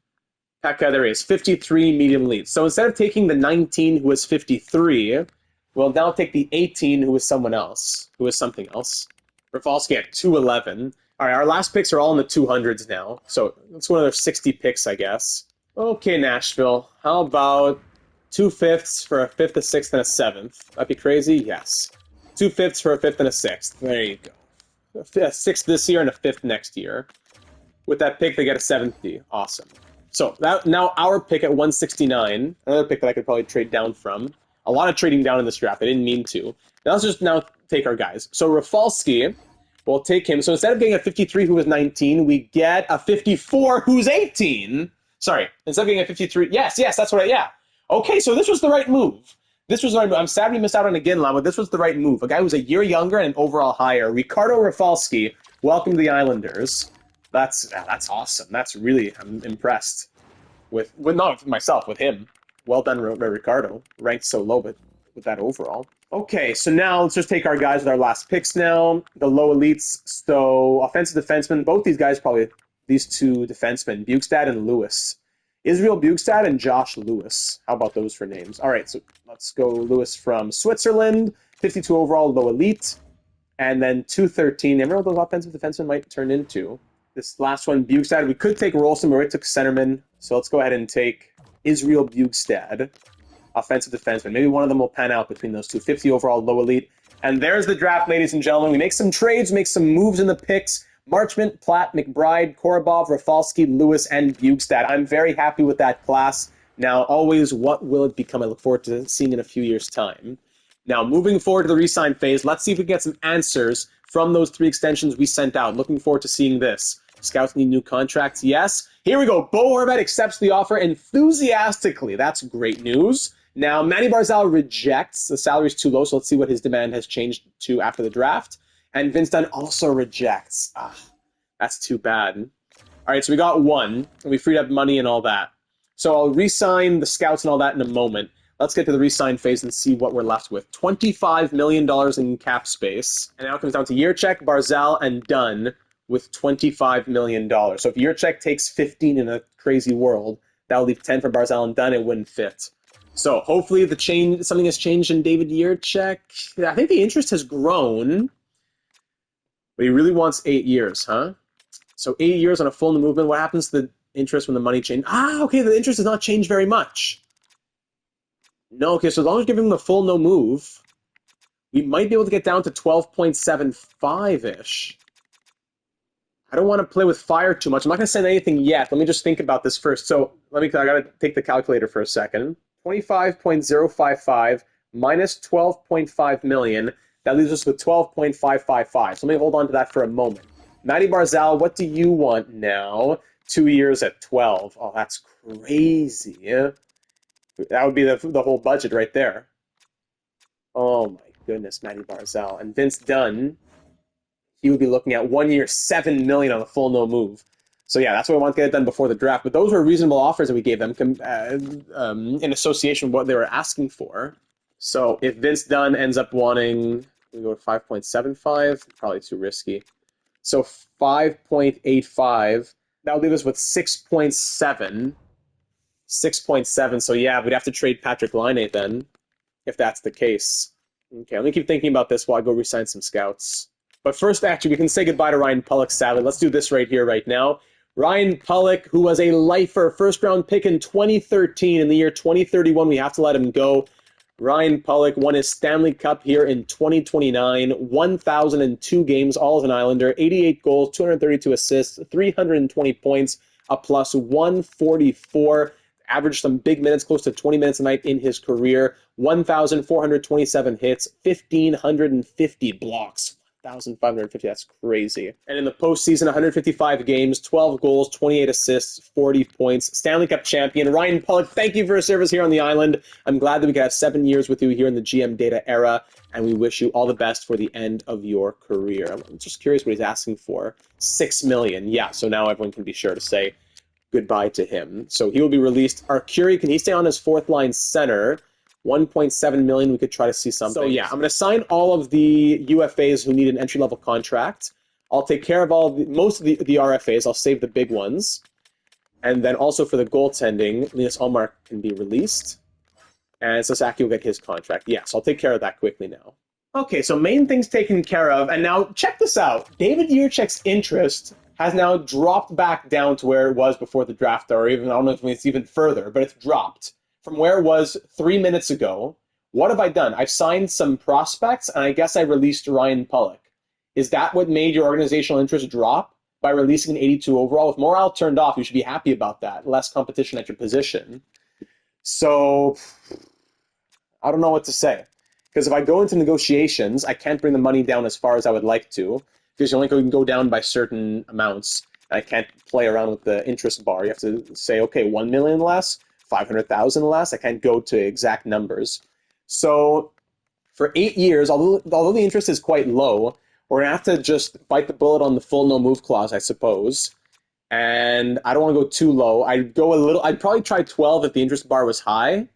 Pekka, there he is, 53 medium elite. So instead of taking the 19 who was 53, we'll now take the 18 who was someone else, who was something else. Rafalski at 211. All right, our last picks are all in the 200s now. So let's go another 60 picks, I guess. Okay, Nashville. How about 2/5 for a fifth, a sixth, and a seventh. That'd be crazy? Yes. 2/5 for a fifth and a sixth. There you go. A sixth this year and a fifth next year. With that pick, they get a 7th. Awesome. So now our pick at 169, another pick that I could probably trade down from. A lot of trading down in this draft. I didn't mean to. Now let's just take our guys. So Rafalski, we'll take him. So instead of getting a 53 who was 19, we get a 54 who's 18. Sorry, instead of getting a 53, yes, that's what yeah. Okay, so this was the right move. This was the right move. I'm sad we missed out on a Ginla, but this was the right move. A guy who's a year younger and an overall higher. Ricardo Rafalski, welcome to the Islanders. That's awesome. That's really, I'm impressed with not with myself, with him. Well done, Ricardo. Ranked so low, but with that overall. Okay, so now let's just take our guys with our last picks now. The low elites. So offensive defensemen, both these guys probably, these two defensemen, Bukestad and Lewis. Israel Bukestad and Josh Lewis. How about those for names? All right, so let's go Lewis from Switzerland, 52 overall, low elite. And then 213. Never know what those offensive defensemen might turn into. This last one, Bukestad. We could take Rolson, but we took centerman. So let's go ahead and take Israel Bukestad, offensive defenseman. Maybe one of them will pan out between those two. 50 overall, low elite. And there's the draft, ladies and gentlemen. We make some trades, make some moves in the picks. Marchment, Platt, McBride, Korobov, Rafalski, Lewis, and Bukestad. I'm very happy with that class. Now, always, what will it become? I look forward to seeing in a few years' time. Now, moving forward to the re-sign phase, let's see if we can get some answers from those 3 extensions we sent out. Looking forward to seeing this. Scouts need new contracts. Yes. Here we go. Bo Horvat accepts the offer enthusiastically. That's great news. Now, Manny Barzal rejects. The salary's too low, so let's see what his demand has changed to after the draft. And Vince Dunn also rejects. That's too bad. All right, so we got 1, and we freed up money and all that. So I'll re-sign the scouts and all that in a moment. Let's get to the re-sign phase and see what we're left with. $25 million in cap space. And now it comes down to Yurchek, Barzal, and Dunn with $25 million. So if Yurchek takes 15 in a crazy world, that'll leave 10 for Barzal and Dunn. It wouldn't fit. So hopefully something has changed in David Yurchek. I think the interest has grown. But he really wants 8 years, huh? So 8 years on a full no movement. What happens to the interest when the money changes? Okay, the interest has not changed very much. No, okay, so as long as we give him the full no move, we might be able to get down to 12.75-ish. I don't want to play with fire too much. I'm not going to send anything yet. Let me just think about this first. So I got to take the calculator for a second. 25.055 minus 12.5 million. That leaves us with 12.555. So let me hold on to that for a moment. Matty Barzal, what do you want now? 2 years at 12. Oh, that's crazy. Yeah? That would be the whole budget right there. Oh my goodness, Matty Barzal. And Vince Dunn, he would be looking at 1 year, $7 million on a full no move. So yeah, that's what I want to get it done before the draft. But those were reasonable offers that we gave them in association with what they were asking for. So if Vince Dunn ends up wanting, we go to 5.75, probably too risky. So 5.85, that would leave us with 6.7. 6.7, so yeah, we'd have to trade Patrick Laine then, if that's the case. Okay, let me keep thinking about this while I go re-sign some scouts. But first, actually, we can say goodbye to Ryan Pulock, sadly. Let's do this right here, right now. Ryan Pulock, who was a lifer, first-round pick in 2013. In the year 2031, we have to let him go. Ryan Pulock won his Stanley Cup here in 2029, 1,002 games, all as an Islander, 88 goals, 232 assists, 320 points, a plus 144. Averaged some big minutes, close to 20 minutes a night in his career, 1,427 hits, 1,550 blocks. 1,550, that's crazy. And in the postseason, 155 games, 12 goals, 28 assists, 40 points. Stanley Cup champion, Ryan Pulock, thank you for your service here on the island. I'm glad that we could have 7 years with you here in the GM data era, and we wish you all the best for the end of your career. I'm just curious what he's asking for. $6 million. Yeah, so now everyone can be sure to say goodbye to him. So he will be released. Arcuri, can he stay on as fourth line center? 1.7 million, we could try to see something. So yeah, I'm going to sign all of the UFAs who need an entry-level contract. I'll take care of most of the RFAs. I'll save the big ones. And then also for the goaltending, Linus Ullmark can be released. And Sasaki will get his contract. Yeah, so I'll take care of that quickly now. Okay, so main things taken care of. And now check this out. David Yurchek's interest has now dropped back down to where it was before the draft, or even, I don't know if it's even further, but it's dropped. from where it was 3 minutes ago. What have I done? I've signed some prospects, and I guess I released Ryan Pulock. Is that what made your organizational interest drop by releasing an 82 overall? With morale turned off, you should be happy about that. Less competition at your position. So I don't know what to say. Because if I go into negotiations, I can't bring the money down as far as I would like to, because you only can go down by certain amounts. I can't play around with the interest bar. You have to say, okay, 1 million less, 500,000 less. I can't go to exact numbers. So for 8 years, although the interest is quite low, we're going to have to just bite the bullet on the full no move clause, I suppose. And I don't want to go too low. I'd probably try 12 if the interest bar was high.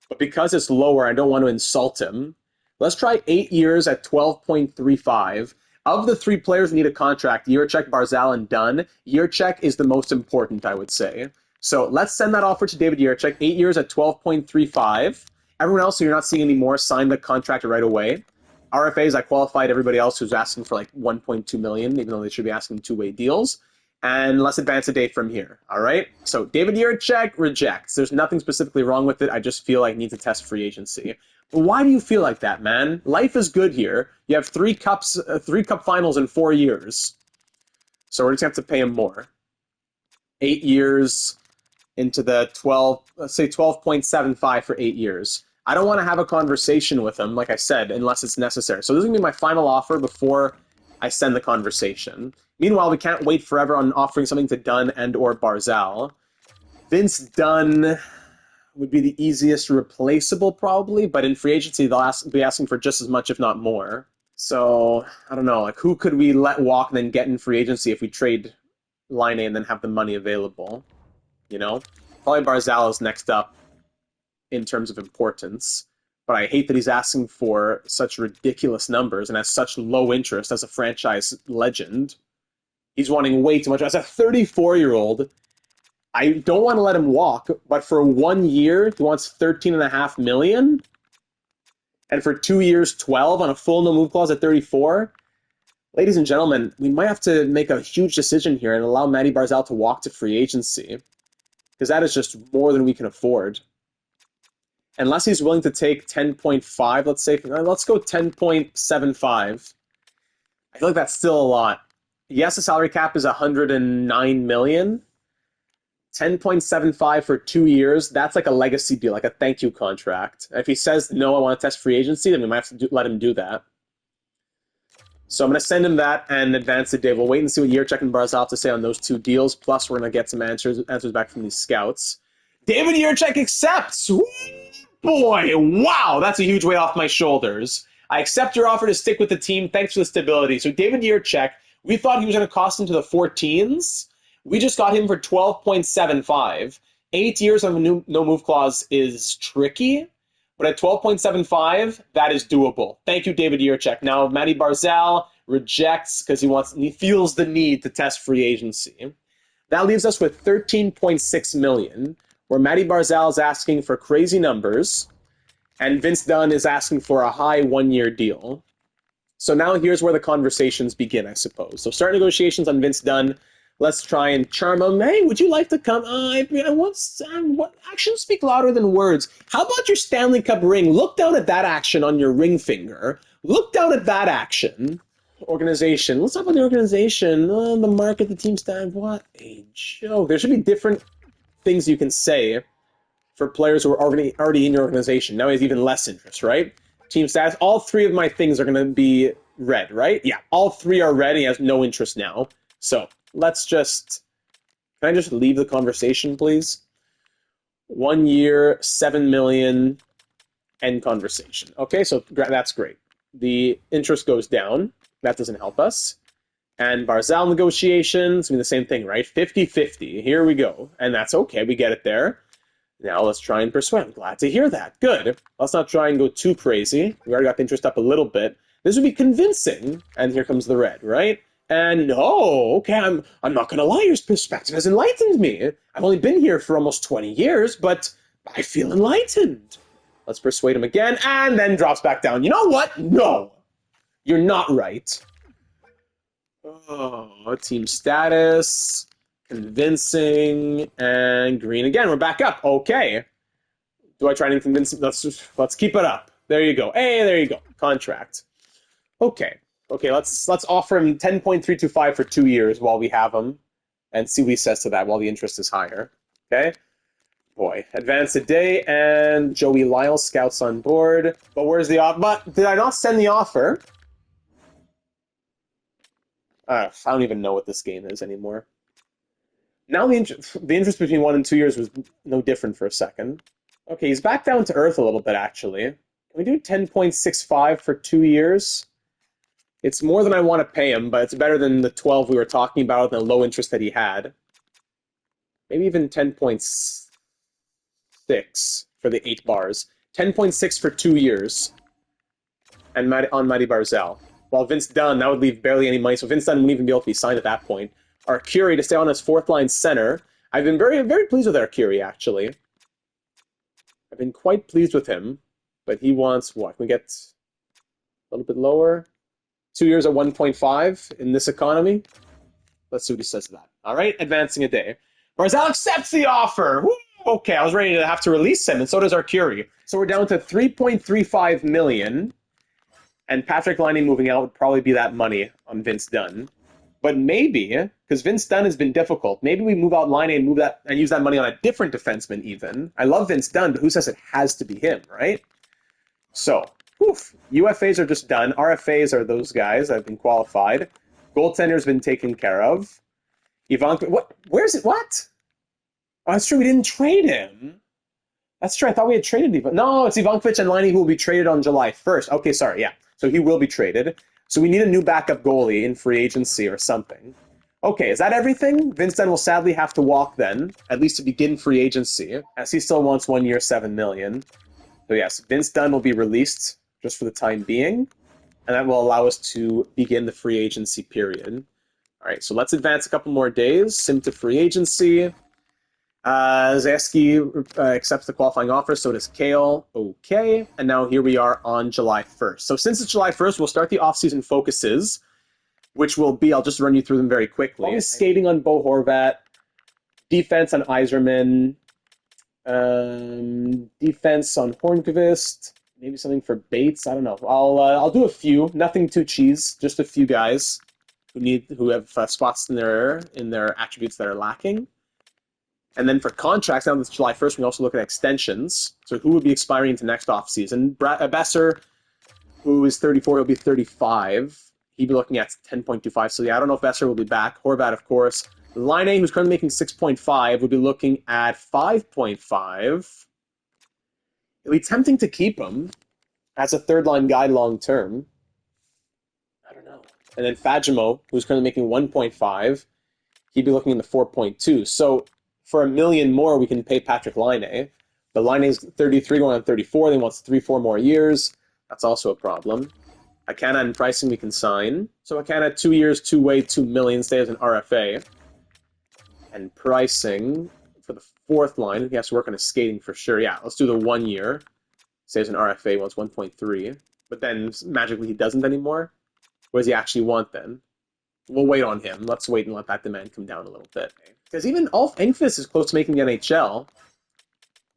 But because it's lower, I don't want to insult him. Let's try 8 years at 12.35. Of the 3 players who need a contract, Jiricek, Barzal, and Dunn, Jiricek is the most important, I would say. So let's send that offer to David Jiricek. 8 years at 12.35. Everyone else who you're not seeing anymore, sign the contract right away. RFAs, I qualified everybody else who's asking for like 1.2 million, even though they should be asking two-way deals. And let's advance a day from here, all right? So David Jiricek rejects. There's nothing specifically wrong with it. I just feel like I need to test free agency. But why do you feel like that, man? Life is good here. You have 3 cup finals in 4 years. So we're just going to have to pay him more. 8 years into the 12, let's say 12.75 for 8 years. I don't want to have a conversation with him, like I said, unless it's necessary. So this is going to be my final offer before I send the conversation. Meanwhile, we can't wait forever on offering something to Dunn and or Barzal. Vince Dunn would be the easiest replaceable, probably, but in free agency, they'll be asking for just as much, if not more. So, I don't know, like, who could we let walk and then get in free agency if we trade Line A and then have the money available? You know? Probably Barzal is next up in terms of importance. But I hate that he's asking for such ridiculous numbers and has such low interest as a franchise legend. He's wanting way too much. As a 34-year-old, I don't want to let him walk, but for 1 year, he wants $13.5 million. And for 2 years, 12 on a full no-move clause at 34. Ladies and gentlemen, we might have to make a huge decision here and allow Matty Barzal to walk to free agency, because that is just more than we can afford. Unless he's willing to take 10.5, let's say, let's go 10.75. I feel like that's still a lot. Yes, the salary cap is $109 million. 10.75 for 2 years, that's like a legacy deal, like a thank you contract. If he says, no, I want to test free agency, then we might have to let him do that. So I'm going to send him that and advance the day. We'll wait and see what Jiricek and Barzal have to say on those 2 deals. Plus, we're going to get some answers back from these scouts. David Jiricek accepts. Woo! Boy, wow, that's a huge weight off my shoulders. I accept your offer to stick with the team. Thanks for the stability. So David Jiricek, we thought he was going to cost into the 14s. We just got him for 12.75. 8 years on a no-move clause is tricky, but at 12.75, that is doable. Thank you, David Jiricek. Now, Matty Barzal rejects because he feels the need to test free agency. That leaves us with $13.6 million, where Matty Barzal is asking for crazy numbers, and Vince Dunn is asking for a high 1-year deal. So now here's where the conversations begin, I suppose. So start negotiations on Vince Dunn. Let's try and charm him. Hey, would you like to come? Actions speak louder than words. How about your Stanley Cup ring? Look down at that action on your ring finger. Look down at that action. Organization. Let's talk about the organization. The market, the team stand. What a joke. There should be different things you can say for players who are already in your organization. Now he has even less interest, right? Team status. All 3 of my things are going to be red, right? Yeah, all 3 are red. And he has no interest now. So let's just... Can I just leave the conversation, please? 1 year, 7 million, end conversation. Okay, so that's great. The interest goes down. That doesn't help us. And Barzal negotiations, I mean, the same thing, right? 50-50. Here we go. And that's okay. We get it there. Now let's try and persuade. I'm glad to hear that. Good. Let's not try and go too crazy. We already got the interest up a little bit. This would be convincing. And here comes the red, right? And no, okay, I'm not going to lie. Your perspective has enlightened me. I've only been here for almost 20 years, but I feel enlightened. Let's persuade him again, and then drops back down. You know what? No, you're not right. Oh, team status, convincing, and green again. We're back up. Okay. Do I try and convince him? Let's keep it up. There you go. Hey, there you go. Contract. Okay. Okay, let's offer him 10.325 for 2 years while we have him, and see what he says to that while the interest is higher. Okay. Boy, advance a day, and Joey Lyle scouts on board. But where's the offer? But did I not send the offer? I don't even know what this game is anymore. Now the interest between 1 and 2 years was no different for a second. Okay, he's back down to earth a little bit, actually. Can we do 10.65 for 2 years? It's more than I want to pay him, but it's better than the 12 we were talking about and the low interest that he had. Maybe even 10.6 for the 8 bars. 10.6 for 2 years. And on Matty Barzal. While Vince Dunn, that would leave barely any money, so Vince Dunn wouldn't even be able to be signed at that point. Arcuri to stay on as 4th-line center. I've been very, very pleased with Arcuri, actually. I've been quite pleased with him. But he wants, what, can we get a little bit lower? 2 years at 1.5 in this economy? Let's see what he says to that. All right, advancing a day. Barzal accepts the offer! Woo! Okay, I was ready to have to release him, and so does Arcuri. So we're down to $3.35 million, and Patrick Laine moving out would probably be that money on Vince Dunn. But maybe, because Vince Dunn has been difficult, maybe we move out Laine and move that and use that money on a different defenseman even. I love Vince Dunn, but who says it has to be him, right? So, UFAs are just done. RFAs are those guys that have been qualified. Goaltender's been taken care of. Ivankovic, what? Where's it? What? Oh, that's true. We didn't trade him. That's true. I thought we had traded Ivankovic. No, it's Ivankovic and Laine who will be traded on July 1st. Okay, sorry. Yeah. So he will be traded. So we need a new backup goalie in free agency or something. Okay, is that everything? Vince Dunn will sadly have to walk then, at least to begin free agency, as he still wants 1 year, $7 million. So yes, Vince Dunn will be released just for the time being, and that will allow us to begin the free agency period. All right, so let's advance a couple more days. Sim to free agency. Zaski accepts the qualifying offer, so does Kale. Okay, and now here we are on July 1st. So since it's July 1st, we'll start the off-season focuses, which will be, I'll just run you through them very quickly. Always skating on Bo Horvat, defense on Yzerman, defense on Hornqvist, maybe something for Bates. I don't know. I'll do a few. Nothing too cheese. Just a few guys who have spots in their attributes that are lacking. And then for contracts, now that it's July 1st, we also look at extensions. So who would be expiring into next offseason? Besser, who is 34, will be 35. He'd be looking at 10.25. So yeah, I don't know if Besser will be back. Horvat, of course. Laine, who's currently making 6.5, would be looking at 5.5. It'd be tempting to keep him as a third-line guy long-term. I don't know. And then Fagemo, who's currently making 1.5, he'd be looking in the 4.2. So for $1 million more, we can pay Patrick Laine. But Laine's 33 going on 34. He wants 3-4 more years. That's also a problem. Akana and pricing we can sign. So Akana, 2 years, 2-way, $2 million, stays as an RFA. And pricing for the 4th line, he has to work on his skating for sure. Yeah, let's do the 1 year. Says an RFA, wants 1.3. But then magically he doesn't anymore. What does he actually want then? We'll wait on him. Let's wait and let that demand come down a little bit. Because even Ulf Engqvist is close to making the NHL.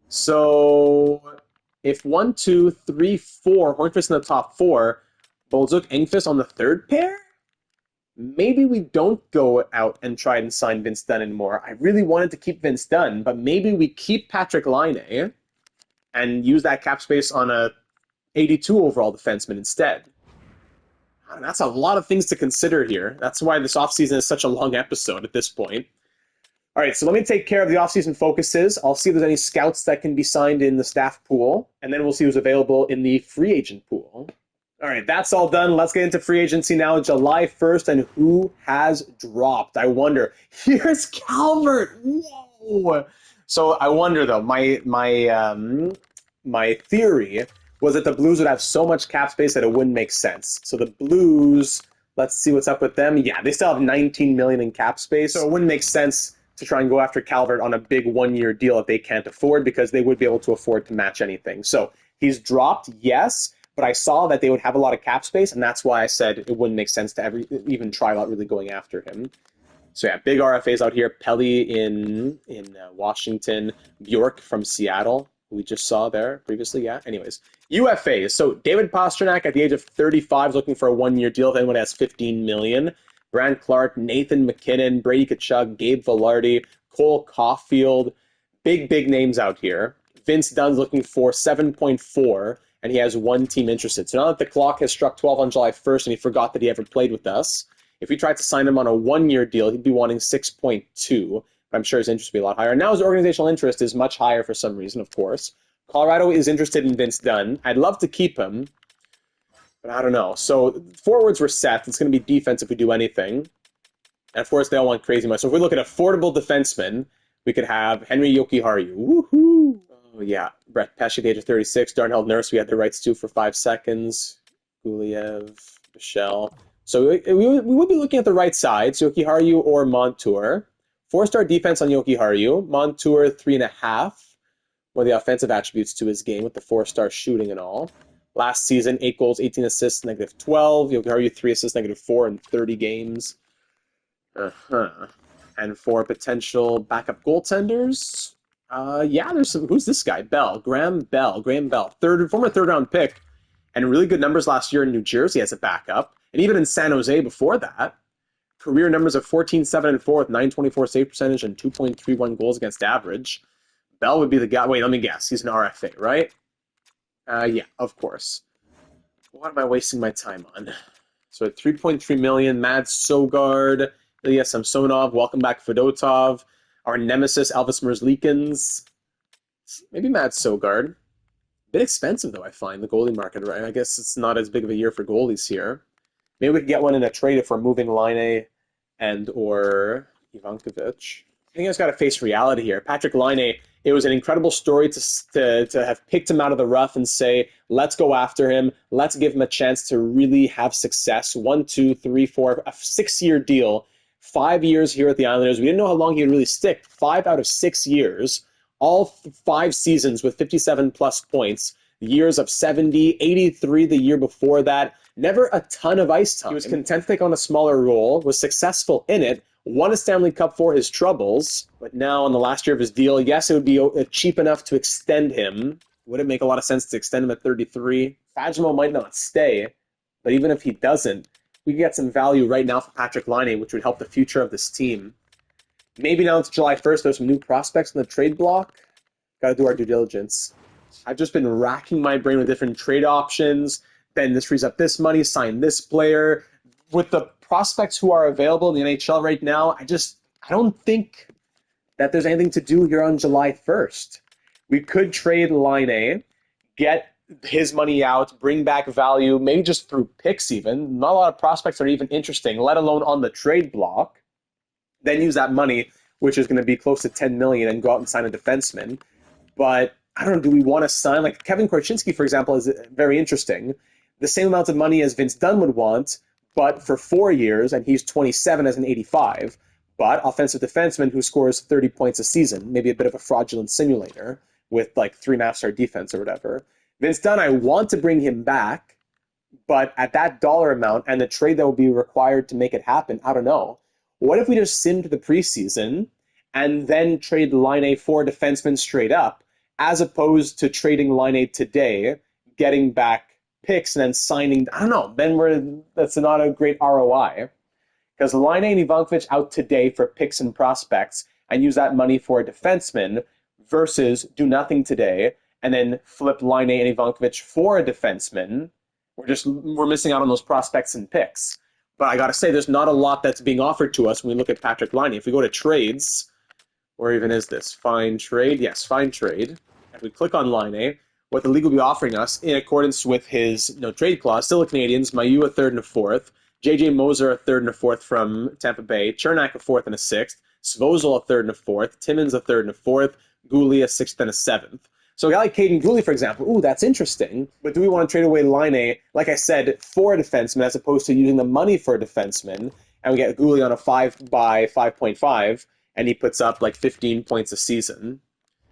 So if 1, 2, 3, 4, Hornqvist in the top 4, Bolzuk, Engqvist on the 3rd pair? Maybe we don't go out and try and sign Vince Dunn anymore. I really wanted to keep Vince Dunn, but maybe we keep Patrick Laine and use that cap space on a 82 overall defenseman instead. And that's a lot of things to consider here. That's why this offseason is such a long episode at this point. All right, so let me take care of the offseason focuses. I'll see if there's any scouts that can be signed in the staff pool, and then we'll see who's available in the free agent pool. All right, that's all done. Let's get into free agency now, July 1st, and who has dropped? I wonder. Here's Calvert. Whoa. So I wonder, though, my theory was that the Blues would have so much cap space that it wouldn't make sense. So the Blues, let's see what's up with them. Yeah, they still have $19 million in cap space, so it wouldn't make sense to try and go after Calvert on a big 1 year deal that they can't afford because they would be able to afford to match anything. So he's dropped, yes, but I saw that they would have a lot of cap space, and that's why I said it wouldn't make sense to even try about really going after him. So yeah, big RFAs out here. Pelly in Washington, Bjork from Seattle. we just saw there previously. Yeah. Anyways, UFAs. So David Pastrnak at the age of 35 is looking for a 1-year deal. If anyone has 15 million. Brant Clark, Nathan McKinnon, Brady Tkachuk, Gabe Vilardi, Cole Caulfield. Big names out here. Vince Dunn's looking for 7.4, and he has one team interested. So now that the clock has struck 12 on July 1st and he forgot that he ever played with us, if we tried to sign him on a 1-year deal, he'd be wanting 6.2. I'm sure his interest would be a lot higher. Now his organizational interest is much higher for some reason, of course. Colorado is interested in Vince Dunn. I'd love to keep him, but I don't know. So forwards were set. It's going to be defense if we do anything. And of course, they all want crazy money. So if we look at affordable defensemen, we could have Henry Jokiharju. Woohoo! Oh, yeah. Brett Pesce at the age of 36. Darnell Nurse, we had the rights to for 5 seconds. Guliev, Michelle. So we would be looking at the right side. So Jokiharju or Montour. 4-star defense on Jokiharju. Montour, 3.5. One of the offensive attributes to his game with the 4-star shooting and all. Last season, 8 goals, 18 assists, -12. Jokiharju, 3 assists, -4 in 30 games. And for potential backup goaltenders, yeah, there's some. Who's this guy? Graham Bell. Former third-round pick, and really good numbers last year in New Jersey as a backup, and even in San Jose before that. Career numbers of 14-7-4 with .924 save percentage and 2.31 goals against average. Bell would be the guy. Wait, let me guess. He's an RFA, right? Yeah, of course. What am I wasting my time on? So at 3.3 million, Mad Sogard, Ilya Samsonov, welcome back Fedotov, our nemesis Elvis Merzlikins, maybe Mad Sogard. Bit expensive though, I find, the goalie market, right? I guess it's not as big of a year for goalies here. Maybe we could get one in a trade if we're moving Laine and or Ivankovic. I think I just got to face reality here. Patrick Laine, it was an incredible story to have picked him out of the rough and say, let's go after him. Let's give him a chance to really have success. 1, 2, 3, 4, a 6-year deal. 5 years here at the Islanders. We didn't know how long he would really stick. 5 out of 6 years. All 5 seasons with 57-plus points. Years of 70, 83 the year before that. Never a ton of ice time. He was content to take on a smaller role, was successful in it, won a Stanley Cup for his troubles, but now on the last year of his deal, yes, it would be cheap enough to extend him. Would it make a lot of sense to extend him at 33? Fagemo might not stay, but even if he doesn't, we could get some value right now for Patrick Laine, which would help the future of this team. Maybe now it's July 1st, there's some new prospects in the trade block. Got to do our due diligence. I've just been racking my brain with different trade options. Then this frees up this money, sign this player. With the prospects who are available in the NHL right now, I don't think that there's anything to do here on July 1st. We could trade Laine, get his money out, bring back value, maybe just through picks even. Not a lot of prospects are even interesting, let alone on the trade block. Then use that money, which is going to be close to $10 million, and go out and sign a defenseman. But I don't know, do we want to sign, like Kevin Korchinski, for example, is very interesting. The same amount of money as Vince Dunn would want, but for 4 years, and he's 27 as an 85. But offensive defenseman who scores 30 points a season, maybe a bit of a fraudulent simulator with like 3.5-star defense or whatever. Vince Dunn, I want to bring him back, but at that dollar amount and the trade that will be required to make it happen, I don't know. What if we just simmed the preseason and then trade Laine for defenseman straight up, as opposed to trading Laine today, getting back picks and then signing? I don't know. Then that's not a great ROI, because Laine and Ivankovic out today for picks and prospects and use that money for a defenseman versus do nothing today and then flip Laine and Ivankovic for a defenseman. We're missing out on those prospects and picks. But I got to say, there's not a lot that's being offered to us when we look at Patrick Laine. If we go to trades, where even is this? Find trade? Yes, find trade. If we click on Laine, what the league will be offering us in accordance with his no trade clause, still the Canadians, Mailloux a 3rd and a 4th, JJ Moser a 3rd and a 4th from Tampa Bay, Chernak a 4th and a 6th, Svozil a 3rd and a 4th, Timmins a 3rd and a 4th, Goulet a 6th and a 7th. So a guy like Caden Goulet, for example, ooh, that's interesting, but do we want to trade away Laine, like I said, for a defenseman as opposed to using the money for a defenseman, and we get Goulet on a 5 by 5.5, and he puts up like 15 points a season?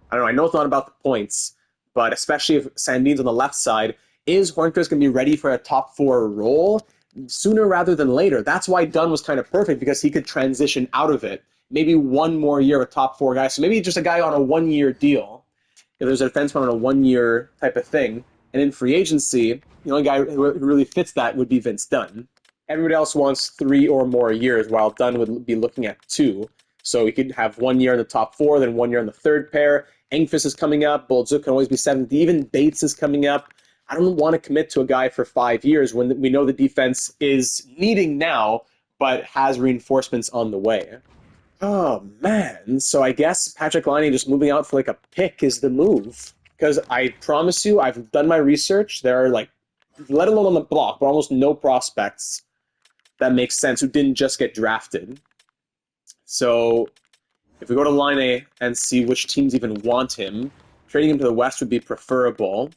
I don't know, I know it's not about the points, but especially if Sandin's on the left side, is Hornqvist going to be ready for a top 4 role sooner rather than later? That's why Dunn was kind of perfect, because he could transition out of it. Maybe one more year with top 4 guys. So maybe just a guy on a 1-year deal. if there's a defenseman on a 1-year type of thing. And in free agency, the only guy who really fits that would be Vince Dunn. Everybody else wants 3 or more years, while Dunn would be looking at 2. So he could have 1 year in the top 4, then 1 year in the third pair. Engfist is coming up. Bolzuk can always be 7th. Even Bates is coming up. I don't want to commit to a guy for 5 years when we know the defense is needing now, but has reinforcements on the way. Oh, man. So I guess Patrick Laine just moving out for like a pick is the move. Because I promise you, I've done my research. There are like, let alone on the block, but almost no prospects that make sense who didn't just get drafted. So if we go to Laine and see which teams even want him, trading him to the West would be preferable,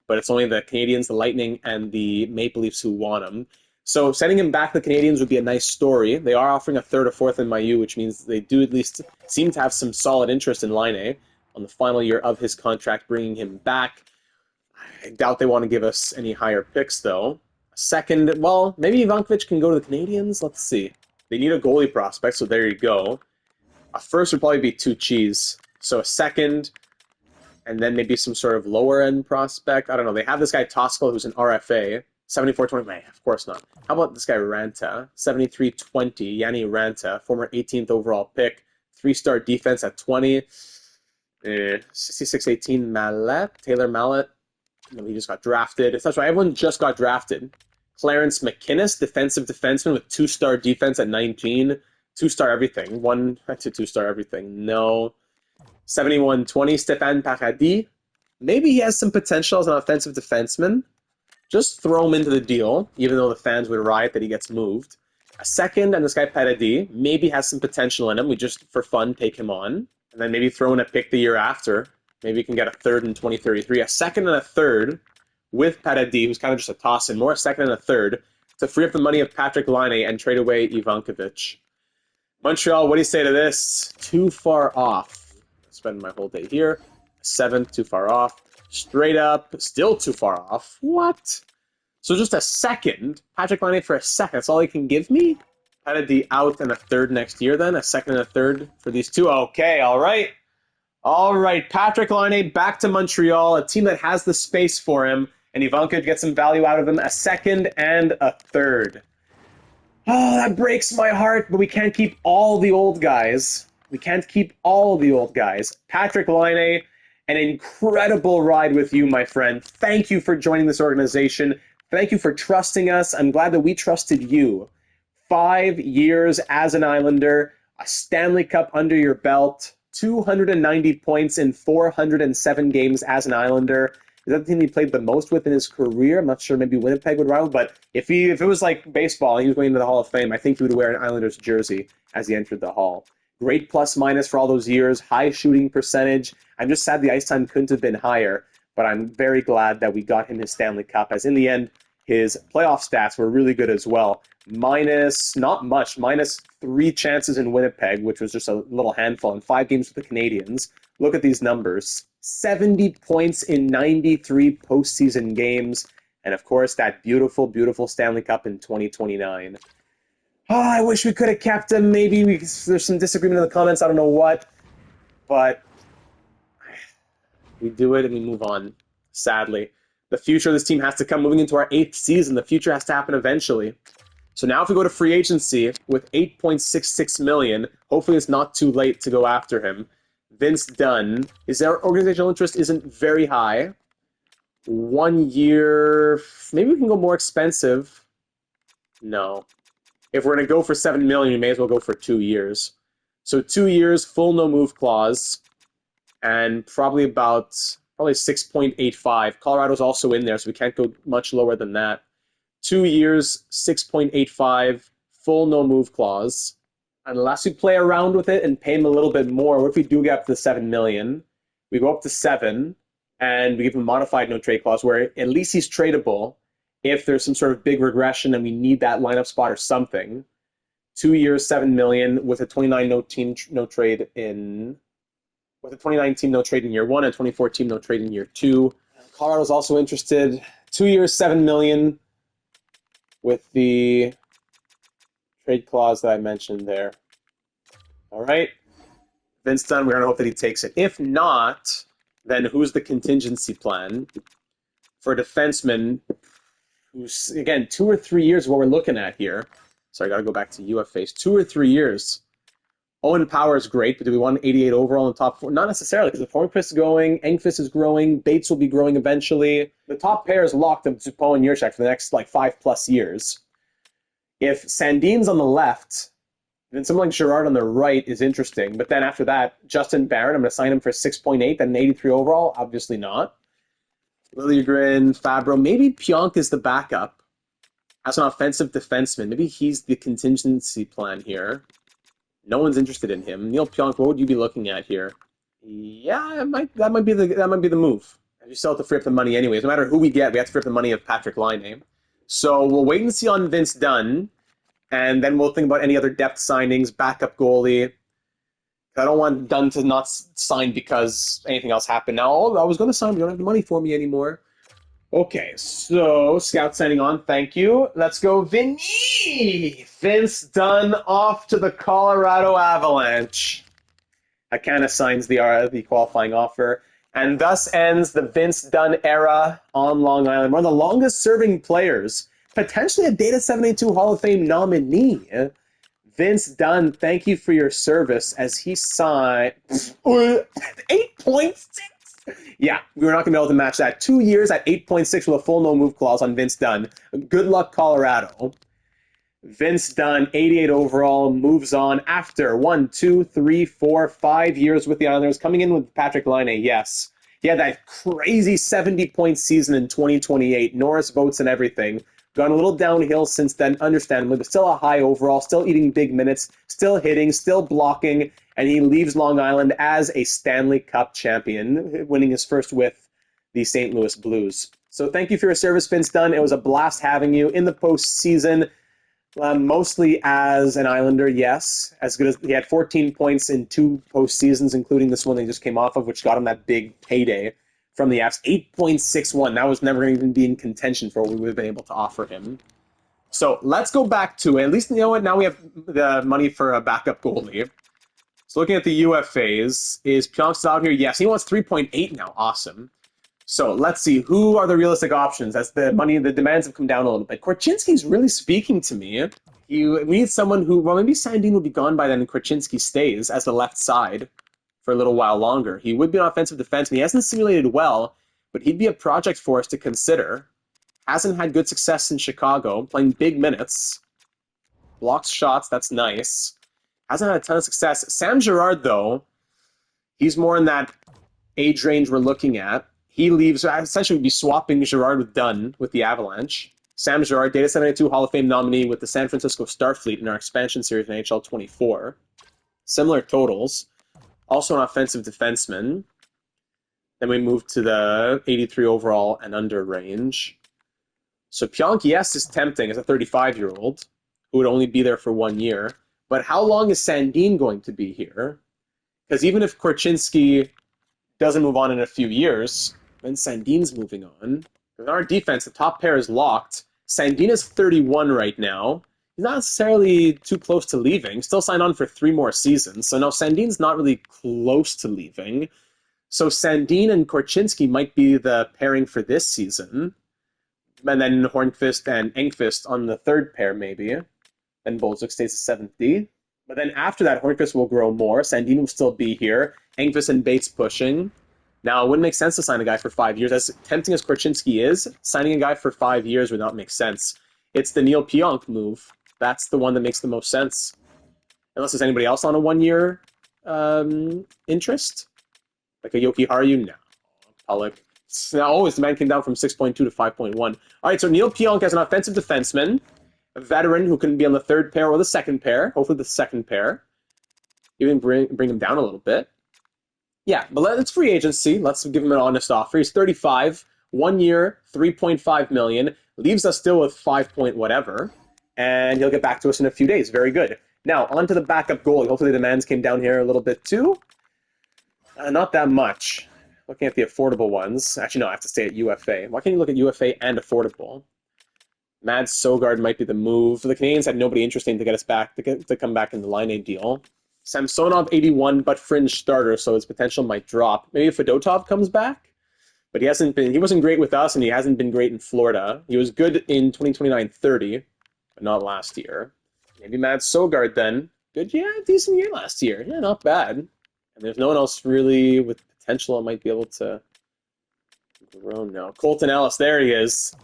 but it's only the Canadiens, the Lightning, and the Maple Leafs who want him. So sending him back to the Canadiens would be a nice story. They are offering a 3rd or 4th in Mailloux, which means they do at least seem to have some solid interest in Laine on the final year of his contract, bringing him back. I doubt they want to give us any higher picks, though. A second, well, maybe Ivankovic can go to the Canadiens. Let's see. They need a goalie prospect, so there you go. A first would probably be too cheese. So a second, and then maybe some sort of lower-end prospect. I don't know. They have this guy Toskel, who's an RFA. 74-20. Man, of course not. How about this guy Ranta? 73-20. Yanni Ranta, former 18th overall pick. 3-star defense at 20. 66-18 Mallet. Taylor Mallet. He just got drafted. That's right. Everyone just got drafted. Clarence McInnes, defensive defenseman with 2-star defense at 19. 2-star everything. That's a 2-star everything. No. 71-20, Stéphane Paradis. Maybe he has some potential as an offensive defenseman. Just throw him into the deal, even though the fans would riot that he gets moved. A second, and this guy Paradis maybe has some potential in him. We just, for fun, take him on. And then maybe throw in a pick the year after. Maybe you can get a 3rd in 2033. A second and a 3rd with Paradis, who's kind of just a toss-in. More a second and a 3rd to free up the money of Patrick Laine and trade away Ivankovic. Montreal, what do you say to this? Too far off. Spend my whole day here. 7th, too far off. Straight up, still too far off. What? So just a second. Patrick Laine for a second. That's all he can give me? Paradis out and a 3rd next year then? A second and a 3rd for these two? Okay, all right. All right, Patrick Laine back to Montreal, a team that has the space for him, and Ivankovic gets some value out of him, a 2nd and a 3rd. Oh, that breaks my heart, but we can't keep all the old guys. We can't keep all the old guys. Patrick Laine, an incredible ride with you, my friend. Thank you for joining this organization. Thank you for trusting us. I'm glad that we trusted you. 5 years as an Islander, a Stanley Cup under your belt, 290 points in 407 games as an Islander. Is that the team he played the most with in his career? I'm not sure. Maybe Winnipeg would rival, but if it was like baseball, he was going into the Hall of Fame, I think he would wear an Islanders jersey as he entered the Hall. Great plus-minus for all those years, high shooting percentage. I'm just sad the ice time couldn't have been higher, but I'm very glad that we got him his Stanley Cup, as in the end, his playoff stats were really good as well. Not much, minus 3 chances in Winnipeg, which was just a little handful, and 5 games with the Canadiens. Look at these numbers. 70 points in 93 postseason games, and of course, that beautiful, beautiful Stanley Cup in 2029. Oh, I wish we could have kept him. Maybe there's some disagreement in the comments, I don't know what, but we do it and we move on, sadly. The future of this team has to come moving into our 8th season. The future has to happen eventually. So now if we go to free agency with $8.66 million, hopefully it's not too late to go after him. Vince Dunn, his organizational interest isn't very high. 1 year, maybe we can go more expensive. No. If we're going to go for $7 million, we may as well go for 2 years. So 2 years, full no move clause, and probably 6.85. Colorado's also in there, so we can't go much lower than that. 2 years, 6.85, full no move clause. Unless we play around with it and pay him a little bit more, what if we do get up to $7 million? We go up to 7, and we give him a modified no trade clause where at least he's tradable if there's some sort of big regression and we need that lineup spot or something. 2 years, $7 million with a 2019 no trade in year 1 and 2014 no trade in year 2. Colorado's also interested. 2 years, $7 million with the trade clause that I mentioned there. All right. Vince Dunn, we're going to hope that he takes it. If not, Then who's the contingency plan for a defenseman who's, again, 2 or 3 years is what we're looking at here. So I got to go back to UFAs. 2 or 3 years. Owen Power is great, but do we want 88 overall in the top 4? Not necessarily, because if Hornqvist is going, Engqvist is growing, Bates will be growing eventually. The top pair is locked up to Dupont and Yurchak for the next 5+ years. If Sandin's on the left, then someone like Girard on the right is interesting. But then after that, Justin Barron, I'm going to sign him for 6.8 and an 83 overall. Obviously not. Liljegren, Fabro, maybe Pionk is the backup as an offensive defenseman. Maybe he's the contingency plan here. No one's interested in him. Neil Pionk, what would you be looking at here? Yeah, that might be the move. You still have to free up the money anyways. No matter who we get, we have to free up the money of Patrick Laine. So we'll wait and see on Vince Dunn, and then we'll think about any other depth signings, backup goalie. I don't want Dunn to not sign because anything else happened. Now, I was going to sign, but you don't have the money for me anymore. Okay, so Scout signing on. Thank you. Let's go, Vinny. Vince Dunn off to the Colorado Avalanche. That kind of signs the qualifying offer. And thus ends the Vince Dunn era on Long Island. One of the longest-serving players. Potentially a Data 782 Hall of Fame nominee. Vince Dunn, thank you for your service as he signed 8.6. Yeah, we were not going to be able to match that. 2 years at 8.6 with a full no-move clause on Vince Dunn. Good luck, Colorado. Vince Dunn, 88 overall, moves on after 1, 2, 3, 4, 5 years with the Islanders. Coming in with Patrick Laine, yes. He had that crazy 70-point season in 2028. Norris votes and everything. Gone a little downhill since then, understandably, but still a high overall, still eating big minutes, still hitting, still blocking, and he leaves Long Island as a Stanley Cup champion, winning his first with the St. Louis Blues. So thank you for your service, Vince Dunn. It was a blast having you in the postseason, mostly as an Islander, yes. As good as he had 14 points in 2 postseasons, including this one they just came off of, which got him that big payday from the Avs. 8.61. That was never going to even be in contention for what we would have been able to offer him. So let's go back to it. At least, you know what, now we have the money for a backup goalie. So looking at the UFAs, is Pionk out here? Yes, he wants 3.8 now. Awesome. So let's see, who are the realistic options as the demands have come down a little bit. Korchinski's really speaking to me. We need someone who, well, maybe Sandin will be gone by then and Korchinski stays as the left side for a little while longer. He would be an offensive defenseman. He hasn't simulated well, but he'd be a project for us to consider. Hasn't had good success in Chicago, playing big minutes. Blocks shots, that's nice. Hasn't had a ton of success. Sam Girard, though, he's more in that age range we're looking at. He leaves, essentially would be swapping Girard with Dunn with the Avalanche. Sam Girard, Data 782 Hall of Fame nominee with the San Francisco Starfleet in our expansion series in NHL 24. Similar totals. Also an offensive defenseman. Then we move to the 83 overall and under range. So Pionk, yes, is tempting as a 35-year-old who would only be there for 1 year. But how long is Sandin going to be here? Because even if Korchinski doesn't move on in a few years, then Sandin's moving on. In our defense, the top pair is locked. Sandin is 31 right now. He's not necessarily too close to leaving. Still signed on for 3 more seasons. So no, Sandin's not really close to leaving. So Sandin and Korchinski might be the pairing for this season. And then Hornqvist and Engqvist on the third pair, maybe. Then Bolzuk stays the 7th D. But then after that, Hornqvist will grow more. Sandin will still be here. Engqvist and Bates pushing. Now, it wouldn't make sense to sign a guy for 5 years. As tempting as Korchinski is, signing a guy for 5 years would not make sense. It's the Neil Pionk move. That's the one that makes the most sense. Unless there's anybody else on a 1-year interest. Like a Yoki Haru? No. Pollock. Now, his demand came down from 6.2 to 5.1. All right, so Neil Pionk as an offensive defenseman. A veteran who can be on the third pair or the second pair. Hopefully the second pair. Even bring him down a little bit. Yeah, but it's free agency. Let's give him an honest offer. He's 35, 1 year, $3.5 million. Leaves us still with 5 point whatever. And he'll get back to us in a few days. Very good. Now, on to the backup goalie. Hopefully the demands came down here a little bit too. Not that much. Looking at the affordable ones. Actually, no, I have to stay at UFA. Why can't you look at UFA and affordable? Mads Sogard might be the move. The Canadians had nobody interesting to get us back, to come back in the Line A deal. Samsonov 81, but fringe starter, so his potential might drop. Maybe Fedotov comes back, but he wasn't great with us, and he hasn't been great in Florida. He was good in 2029-30, but not last year. Maybe Matt Sogard then. Good, yeah, decent year last year. Yeah, not bad. And there's no one else really with potential that might be able to grow now. Colton Ellis, there he is.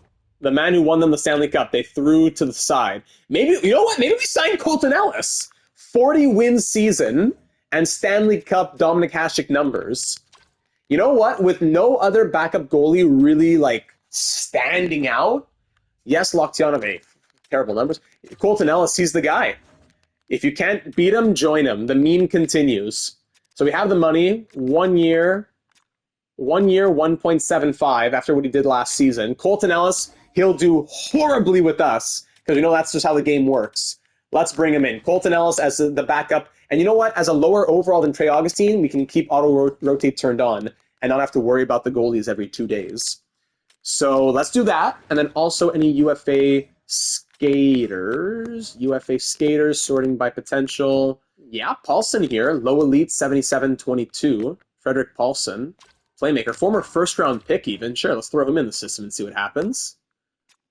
The man who won them the Stanley Cup. They threw to the side. Maybe, you know what? Maybe we signed Colton Ellis. 40-win season and Stanley Cup Dominic Hasek numbers. You know what? With no other backup goalie really like standing out, yes, Loktionov, terrible numbers. Colton Ellis, he's the guy. If you can't beat him, join him. The meme continues. So we have the money. 1 year, 1.75 after what he did last season. Colton Ellis, he'll do horribly with us because we know that's just how the game works. Let's bring him in. Colton Ellis as the backup. And you know what? As a lower overall than Trey Augustine, we can keep auto-rotate turned on and not have to worry about the goalies every 2 days. So let's do that. And then also any UFA skaters. UFA skaters sorting by potential. Yeah, Paulson here. Low elite, 77-22. Frederick Paulson. Playmaker. Former first-round pick even. Sure, let's throw him in the system and see what happens.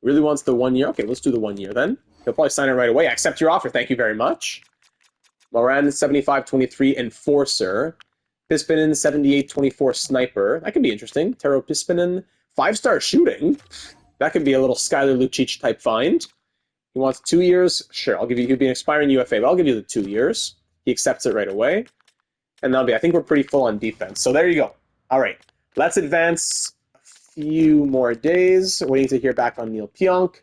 Really wants the 1 year. Okay, let's do the 1 year then. He'll probably sign it right away. I accept your offer. Thank you very much. Moran, 75-23 enforcer. Pispinen, 78-24 sniper. That could be interesting. Tero Pispinen, 5-star shooting. That could be a little Skylar Lucic type find. He wants 2 years. Sure, I'll give you. He'd be an expiring UFA, but I'll give you the 2 years. He accepts it right away. And that'll be, I think we're pretty full on defense. So there you go. All right, let's advance a few more days. Waiting to hear back on Neil Pionk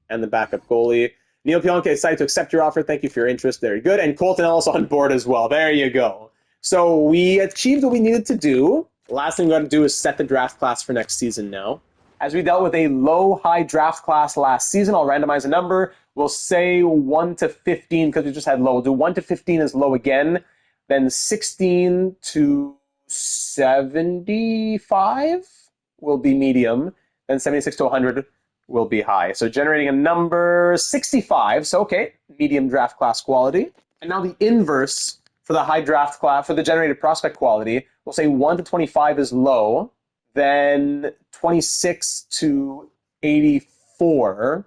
and the backup goalie. Neil Pionk decided to accept your offer. Thank you for your interest. Very good. And Colton Ellis on board as well. There you go. So we achieved what we needed to do. The last thing we got to do is set the draft class for next season now. As we dealt with a low-high draft class last season, I'll randomize a number. We'll say 1 to 15 because we just had low. We'll do 1 to 15 as low again. Then 16 to 75 will be medium. Then 76 to 100 will be high. So generating a number 65. So, okay, medium draft class quality. And now the inverse for the high draft class, for the generated prospect quality, we'll say 1 to 25 is low. Then 26 to 84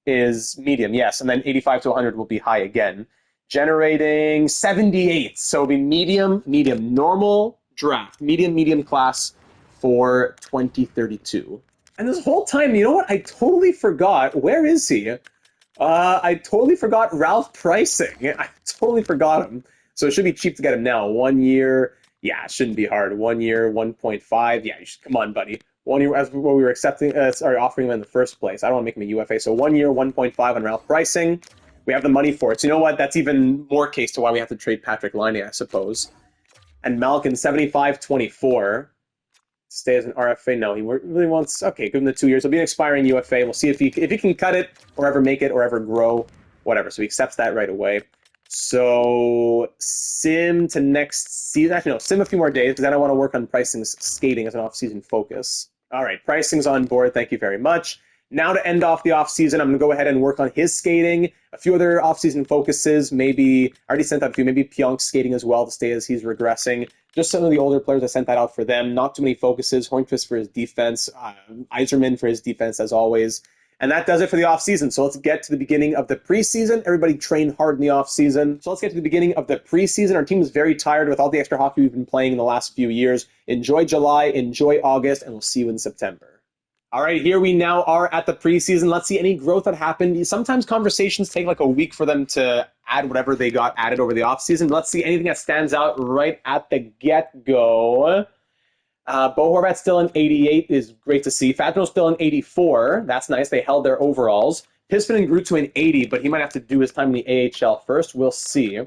is medium, yes. And then 85 to 100 will be high again. Generating 78. So it'll be medium, normal draft, medium class for 2032. And this whole time, you know what? I totally forgot. Where is he? I totally forgot Ralph Pricing. I totally forgot him. So it should be cheap to get him now. 1 year. Yeah, it shouldn't be hard. 1 year, 1.5. Yeah, you should, come on, buddy. 1 year, as what we were offering him in the first place. I don't want to make him a UFA. So 1 year, 1.5 on Ralph Pricing. We have the money for it. So you know what? That's even more case to why we have to trade Patrick Laine, I suppose. And Malkin, 75-24. Stay as an RFA. No, he really wants... Okay, give him the 2 years. It'll be an expiring UFA. We'll see if he can cut it or ever make it or ever grow. Whatever. So he accepts that right away. So sim to next season. Actually, no, sim a few more days because then I want to work on Pricing's skating as an off-season focus. All right, Pricing's on board. Thank you very much. Now to end off the off-season, I'm going to go ahead and work on his skating. A few other off-season focuses. Maybe, I already sent out a few. Maybe Pionk's skating as well to stay as he's regressing. Just some of the older players, I sent that out for them. Not too many focuses. Hornqvist for his defense. Yzerman for his defense as always. And that does it for the offseason. So let's get to the beginning of the preseason. Everybody trained hard in the offseason. So let's get to the beginning of the preseason. Our team is very tired with all the extra hockey we've been playing in the last few years. Enjoy July, enjoy August, and we'll see you in September. All right, here we now are at the preseason. Let's see any growth that happened. Sometimes conversations take like a week for them to add whatever they got added over the offseason. Let's see anything that stands out right at the get-go. Bo Horvat still in 88 is great to see. Fagno still in 84. That's nice. They held their overalls. Pispinen grew to an 80, but he might have to do his time in the AHL first. We'll see.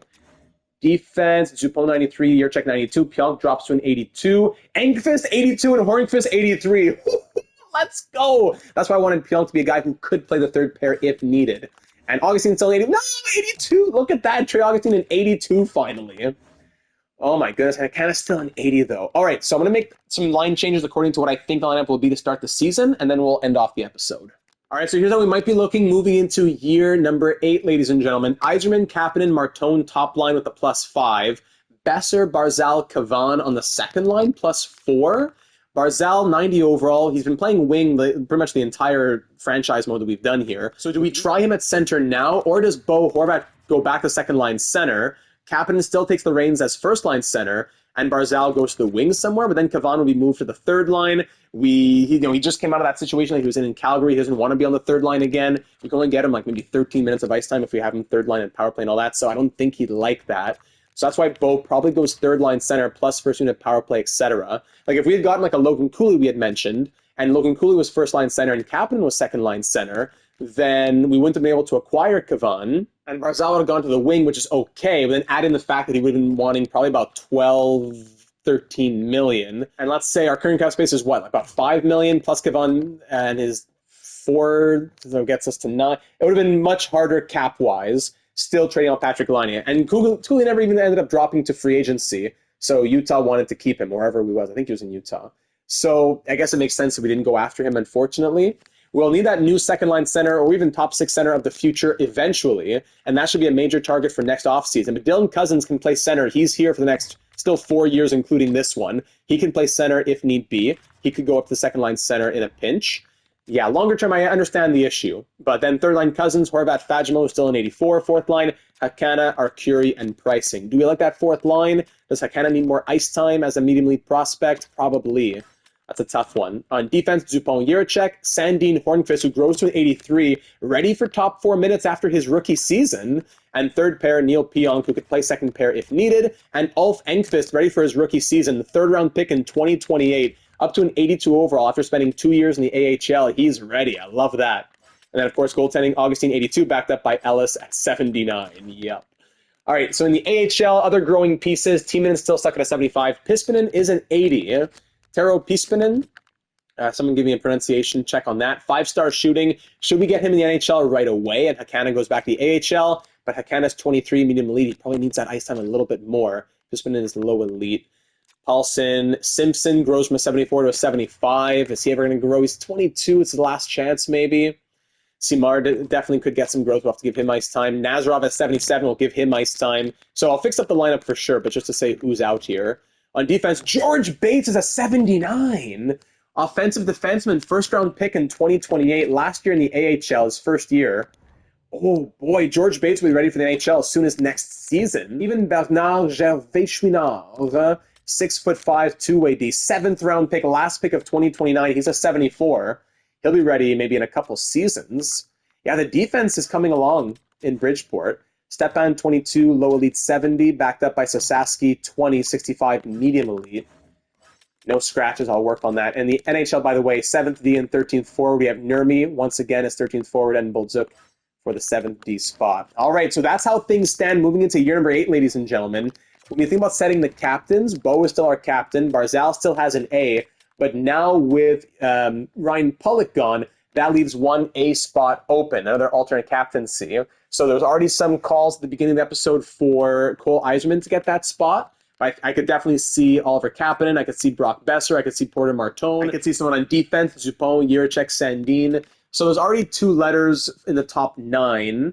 Defense, Zupon 93, Yurchek 92. Pionk drops to an 82. Engqvist 82 and Hornqvist 83. Let's go. That's why I wanted Pionk to be a guy who could play the third pair if needed. And Augustine still 80. No, 82. Look at that. Trey Augustine in 82 finally. Oh my goodness, and kind of still an 80 though. All right, so I'm going to make some line changes according to what I think the lineup will be to start the season, and then we'll end off the episode. All right, so here's how we might be looking moving into year number 8, ladies and gentlemen. Yzerman, Kapanen, Martone top line with a +5. Besser, Barzal, Kavan on the second line, +4. Barzal, 90 overall. He's been playing wing pretty much the entire franchise mode that we've done here. So do we try him at center now, or does Bo Horvat go back to second line center? Kapanen still takes the reins as first line center, and Barzal goes to the wing somewhere, but then Kavan will be moved to the third line. He just came out of that situation that he was in Calgary. He doesn't want to be on the third line again. We can only get him like maybe 13 minutes of ice time if we have him third line and power play and all that, so I don't think he'd like that. So that's why Bo probably goes third line center plus first unit power play, etc. Like if we had gotten like a Logan Cooley we had mentioned, and Logan Cooley was first line center and Kapanen was second line center, then we wouldn't have been able to acquire Kavan, and Barzal would have gone to the wing, which is okay, but then add in the fact that he would have been wanting probably about 12, 13 million. And let's say our current cap space is what, like about 5 million plus Kavan and his 4, so gets us to 9. It would have been much harder cap-wise, still trading out Patrick Laine. And Cooley never even ended up dropping to free agency, so Utah wanted to keep him wherever he was. I think he was in Utah. So I guess it makes sense that we didn't go after him, unfortunately. We'll need that new second-line center or even top 6 center of the future eventually, and that should be a major target for next offseason. But Dylan Cousins can play center. He's here for the next still 4 years, including this one. He can play center if need be. He could go up to the second-line center in a pinch. Yeah, longer term, I understand the issue. But then third-line Cousins, Horvat, Fagemo, still in 84. Fourth line, Hakana, Arcuri, and Pricing. Do we like that fourth line? Does Hakana need more ice time as a medium league prospect? Probably. That's a tough one. On defense, Dupont, Jiricek, Sandin, Hornqvist, who grows to an 83, ready for top 4 minutes after his rookie season. And third pair, Neil Pionk, who could play second pair if needed. And Ulf Engqvist, ready for his rookie season, the third-round pick in 2028, up to an 82 overall after spending 2 years in the AHL. He's ready. I love that. And then, of course, goaltending, Augustine, 82, backed up by Ellis at 79. Yep. All right, so in the AHL, other growing pieces, Timonen still stuck at a 75. Pispinen is an 80. Tero Pispinen, someone give me a pronunciation check on that. 5-star shooting. Should we get him in the NHL right away? And Hakana goes back to the AHL, but Hakana's 23, medium elite. He probably needs that ice time a little bit more. Pispinen is low elite. Paulson, Simpson grows from a 74 to a 75. Is he ever going to grow? He's 22. It's his last chance, maybe. Simard definitely could get some growth. We'll have to give him ice time. Nazarov at 77 will give him ice time. So I'll fix up the lineup for sure, but just to say who's out here. On defense, George Bates is a 79. Offensive defenseman, first-round pick in 2028. Last year in the AHL, his first year. Oh boy, George Bates will be ready for the NHL as soon as next season. Even Bernard Gervais-Chouinard, 6'5", two-way D, 7th-round pick, last pick of 2029. He's a 74. He'll be ready maybe in a couple seasons. Yeah, the defense is coming along in Bridgeport. Stepan, 22, low elite 70, backed up by Sasaski, 20, 65, medium elite. No scratches, I'll work on that. And the NHL, by the way, 7th D and 13th forward. We have Nurmi, once again, as 13th forward, and Bolzuk for the 7th D spot. All right, so that's how things stand moving into year number 8, ladies and gentlemen. When you think about setting the captains, Bo is still our captain. Barzal still has an A, but now with Ryan Pulock gone, that leaves one A spot open, another alternate captaincy. So there's already some calls at the beginning of the episode for Cole Yzerman to get that spot. I could definitely see Oliver Kapanen. I could see Brock Besser. I could see Porter Martone. I could see someone on defense, Dupont, Jiricek, Sandin. So there's already 2 letters in the top 9.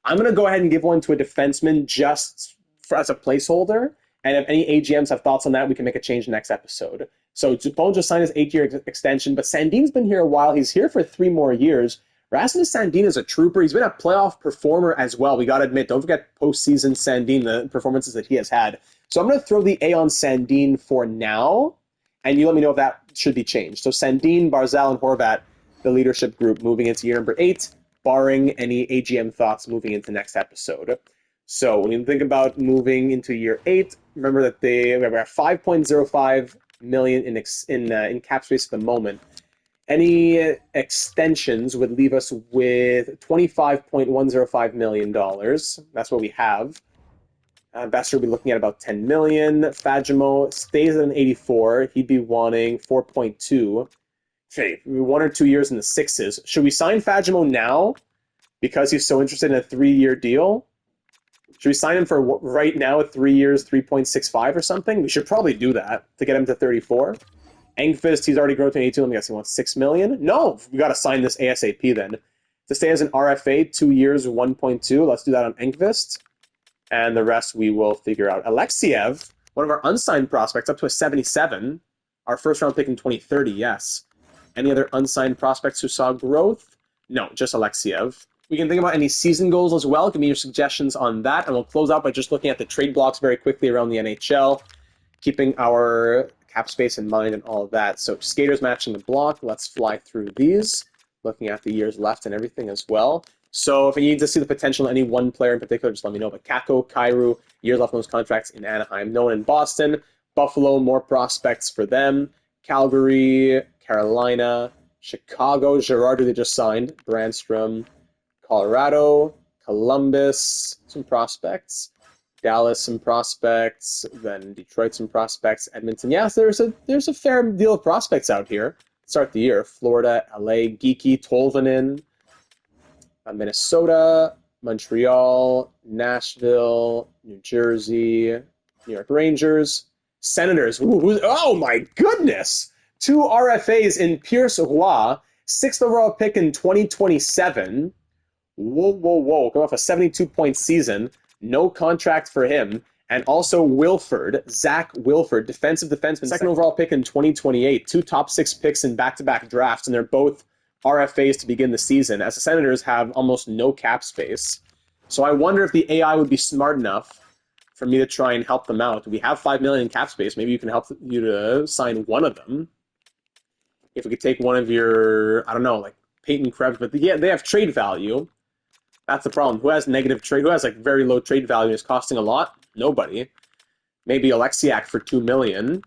I'm going to go ahead and give one to a defenseman just as a placeholder. And if any AGMs have thoughts on that, we can make a change next episode. So Dupont just signed his 8-year extension, but Sandin's been here a while. He's here for 3 more years. Rasmus Sandin is a trooper. He's been a playoff performer as well. We got to admit, don't forget postseason Sandin, the performances that he has had. So I'm going to throw the A on Sandin for now, and you let me know if that should be changed. So Sandin, Barzal, and Horvat, the leadership group moving into year number 8, barring any AGM thoughts moving into next episode. So when you think about moving into year 8, remember that we have 5.05 million in cap space at the moment. Any extensions would leave us with $25.105 million. That's what we have. Besser will be looking at about $10 million. Fagemo stays at an 84. He'd be wanting 4.2. Okay, 1 or 2 years in the 6s. Should we sign Fagemo now because he's so interested in a 3-year deal? Should we sign him for right now at 3 years, 3.65 or something? We should probably do that to get him to 34. Engqvist, he's already grown to 82. I'm guessing he wants $6 million. No, we got to sign this ASAP then. To stay as an RFA, 2 years, 1.2. Let's do that on Engqvist. And the rest we will figure out. Alexiev, one of our unsigned prospects, up to a 77. Our first round pick in 2030, yes. Any other unsigned prospects who saw growth? No, just Alexiev. We can think about any season goals as well. Give me your suggestions on that. And we'll close out by just looking at the trade blocks very quickly around the NHL, keeping our cap space in mind and all of that. So skaters matching the block. Let's fly through these, looking at the years left and everything as well. So if you need to see the potential in any one player in particular, just let me know. But Kako, Kairu, years left on those contracts in Anaheim. No one in Boston. Buffalo, more prospects for them. Calgary, Carolina, Chicago, Girard, who they just signed. Brandstrom, Colorado, Columbus, some prospects. Dallas, some prospects. Then Detroit, some prospects. Edmonton. Yes, there's a fair deal of prospects out here. Start the year. Florida, LA, Geeky, Tolvanen, Minnesota, Montreal, Nashville, New Jersey, New York Rangers, Senators. Ooh, oh my goodness! 2 RFAs in Pierce Roy, 6th overall pick in 2027. Whoa. Coming off a 72-point season. No contract for him. And also Wilford, Zach Wilford, defensive defenseman, 2nd overall pick in 2028. 2 top 6 picks in back-to-back drafts, and they're both RFAs to begin the season, as the Senators have almost no cap space. So I wonder if the AI would be smart enough for me to try and help them out. We have $5 million in cap space. Maybe you can help you to sign one of them. If we could take one of your, I don't know, like Peyton Krebs, but yeah, they have trade value. That's the problem. Who has negative trade? Who has like very low trade value and is costing a lot? Nobody. Maybe Alexiak for $2 million.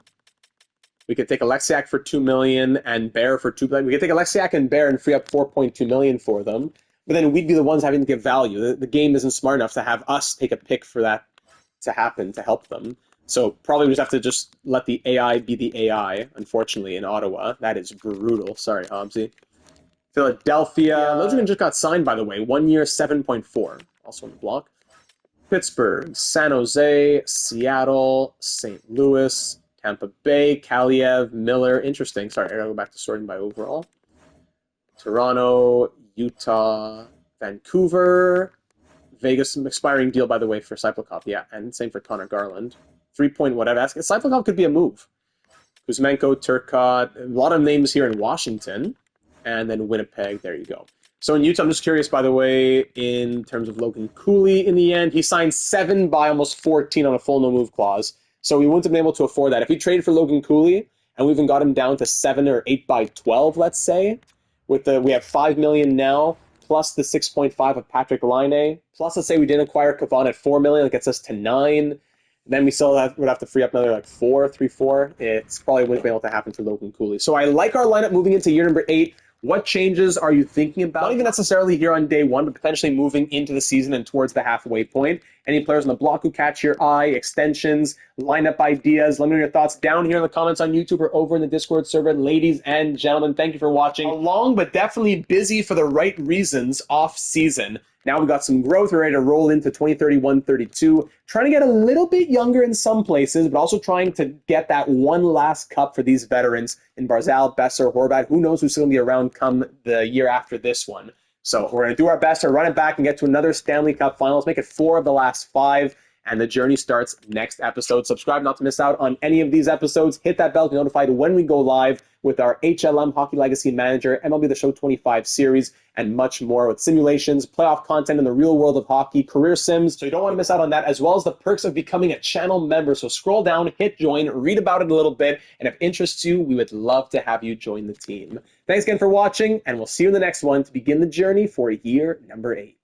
We could take Alexiak for $2 million and Bear for $2 million. We could take Alexiak and Bear and free up $4.2 million for them. But then we'd be the ones having to give value. The game isn't smart enough to have us take a pick for that to happen to help them. So probably we just have to just let the AI be the AI, unfortunately, in Ottawa. That is brutal. Sorry, Hobbsy. Philadelphia. Logan just got signed, by the way. 1 year, 7.4. Also on the block. Pittsburgh, San Jose, Seattle, St. Louis, Tampa Bay, Kaliev, Miller. Interesting. Sorry, I gotta go back to sorting by overall. Toronto, Utah, Vancouver, Vegas, some expiring deal, by the way, for Cyplikov. Yeah, and same for Connor Garland. 3-point whatever. Cyplikov could be a move. Kuzmenko, Turcotte, a lot of names here in Washington. And then Winnipeg, there you go. So in Utah, I'm just curious, by the way, in terms of Logan Cooley in the end, he signed 7 by almost 14 on a full no-move clause. So we wouldn't have been able to afford that. If we traded for Logan Cooley and we even got him down to 7 or 8 by 12, let's say, we have $5 million now, plus the 6.5 of Patrick Laine, plus let's say we didn't acquire Kavan at $4 million, that gets us to 9. Then we still would have to free up another like 4. It's probably wouldn't be able to happen for Logan Cooley. So I like our lineup moving into year number 8. What changes are you thinking about? Not even necessarily here on day 1, but potentially moving into the season and towards the halfway point. Any players on the block who catch your eye, extensions, lineup ideas? Let me know your thoughts down here in the comments on YouTube or over in the Discord server. Ladies and gentlemen, thank you for watching. A long but definitely busy for the right reasons off season. Now we've got some growth. We're ready to roll into 2031-32. Trying to get a little bit younger in some places, but also trying to get that one last cup for these veterans in Barzal, Besser, Horvat. Who knows who's still going to be around come the year after this one. So we're going to do our best to run it back and get to another Stanley Cup Finals, make it 4 of the last 5, and the journey starts next episode. Subscribe not to miss out on any of these episodes. Hit that bell to be notified when we go live with our HLM Hockey Legacy Manager, MLB The Show 25 series, and much more with simulations, playoff content in the real world of hockey, career sims. So you don't want to miss out on that, as well as the perks of becoming a channel member. So scroll down, hit join, read about it a little bit, and if it interests you, we would love to have you join the team. Thanks again for watching, and we'll see you in the next one to begin the journey for year number 8.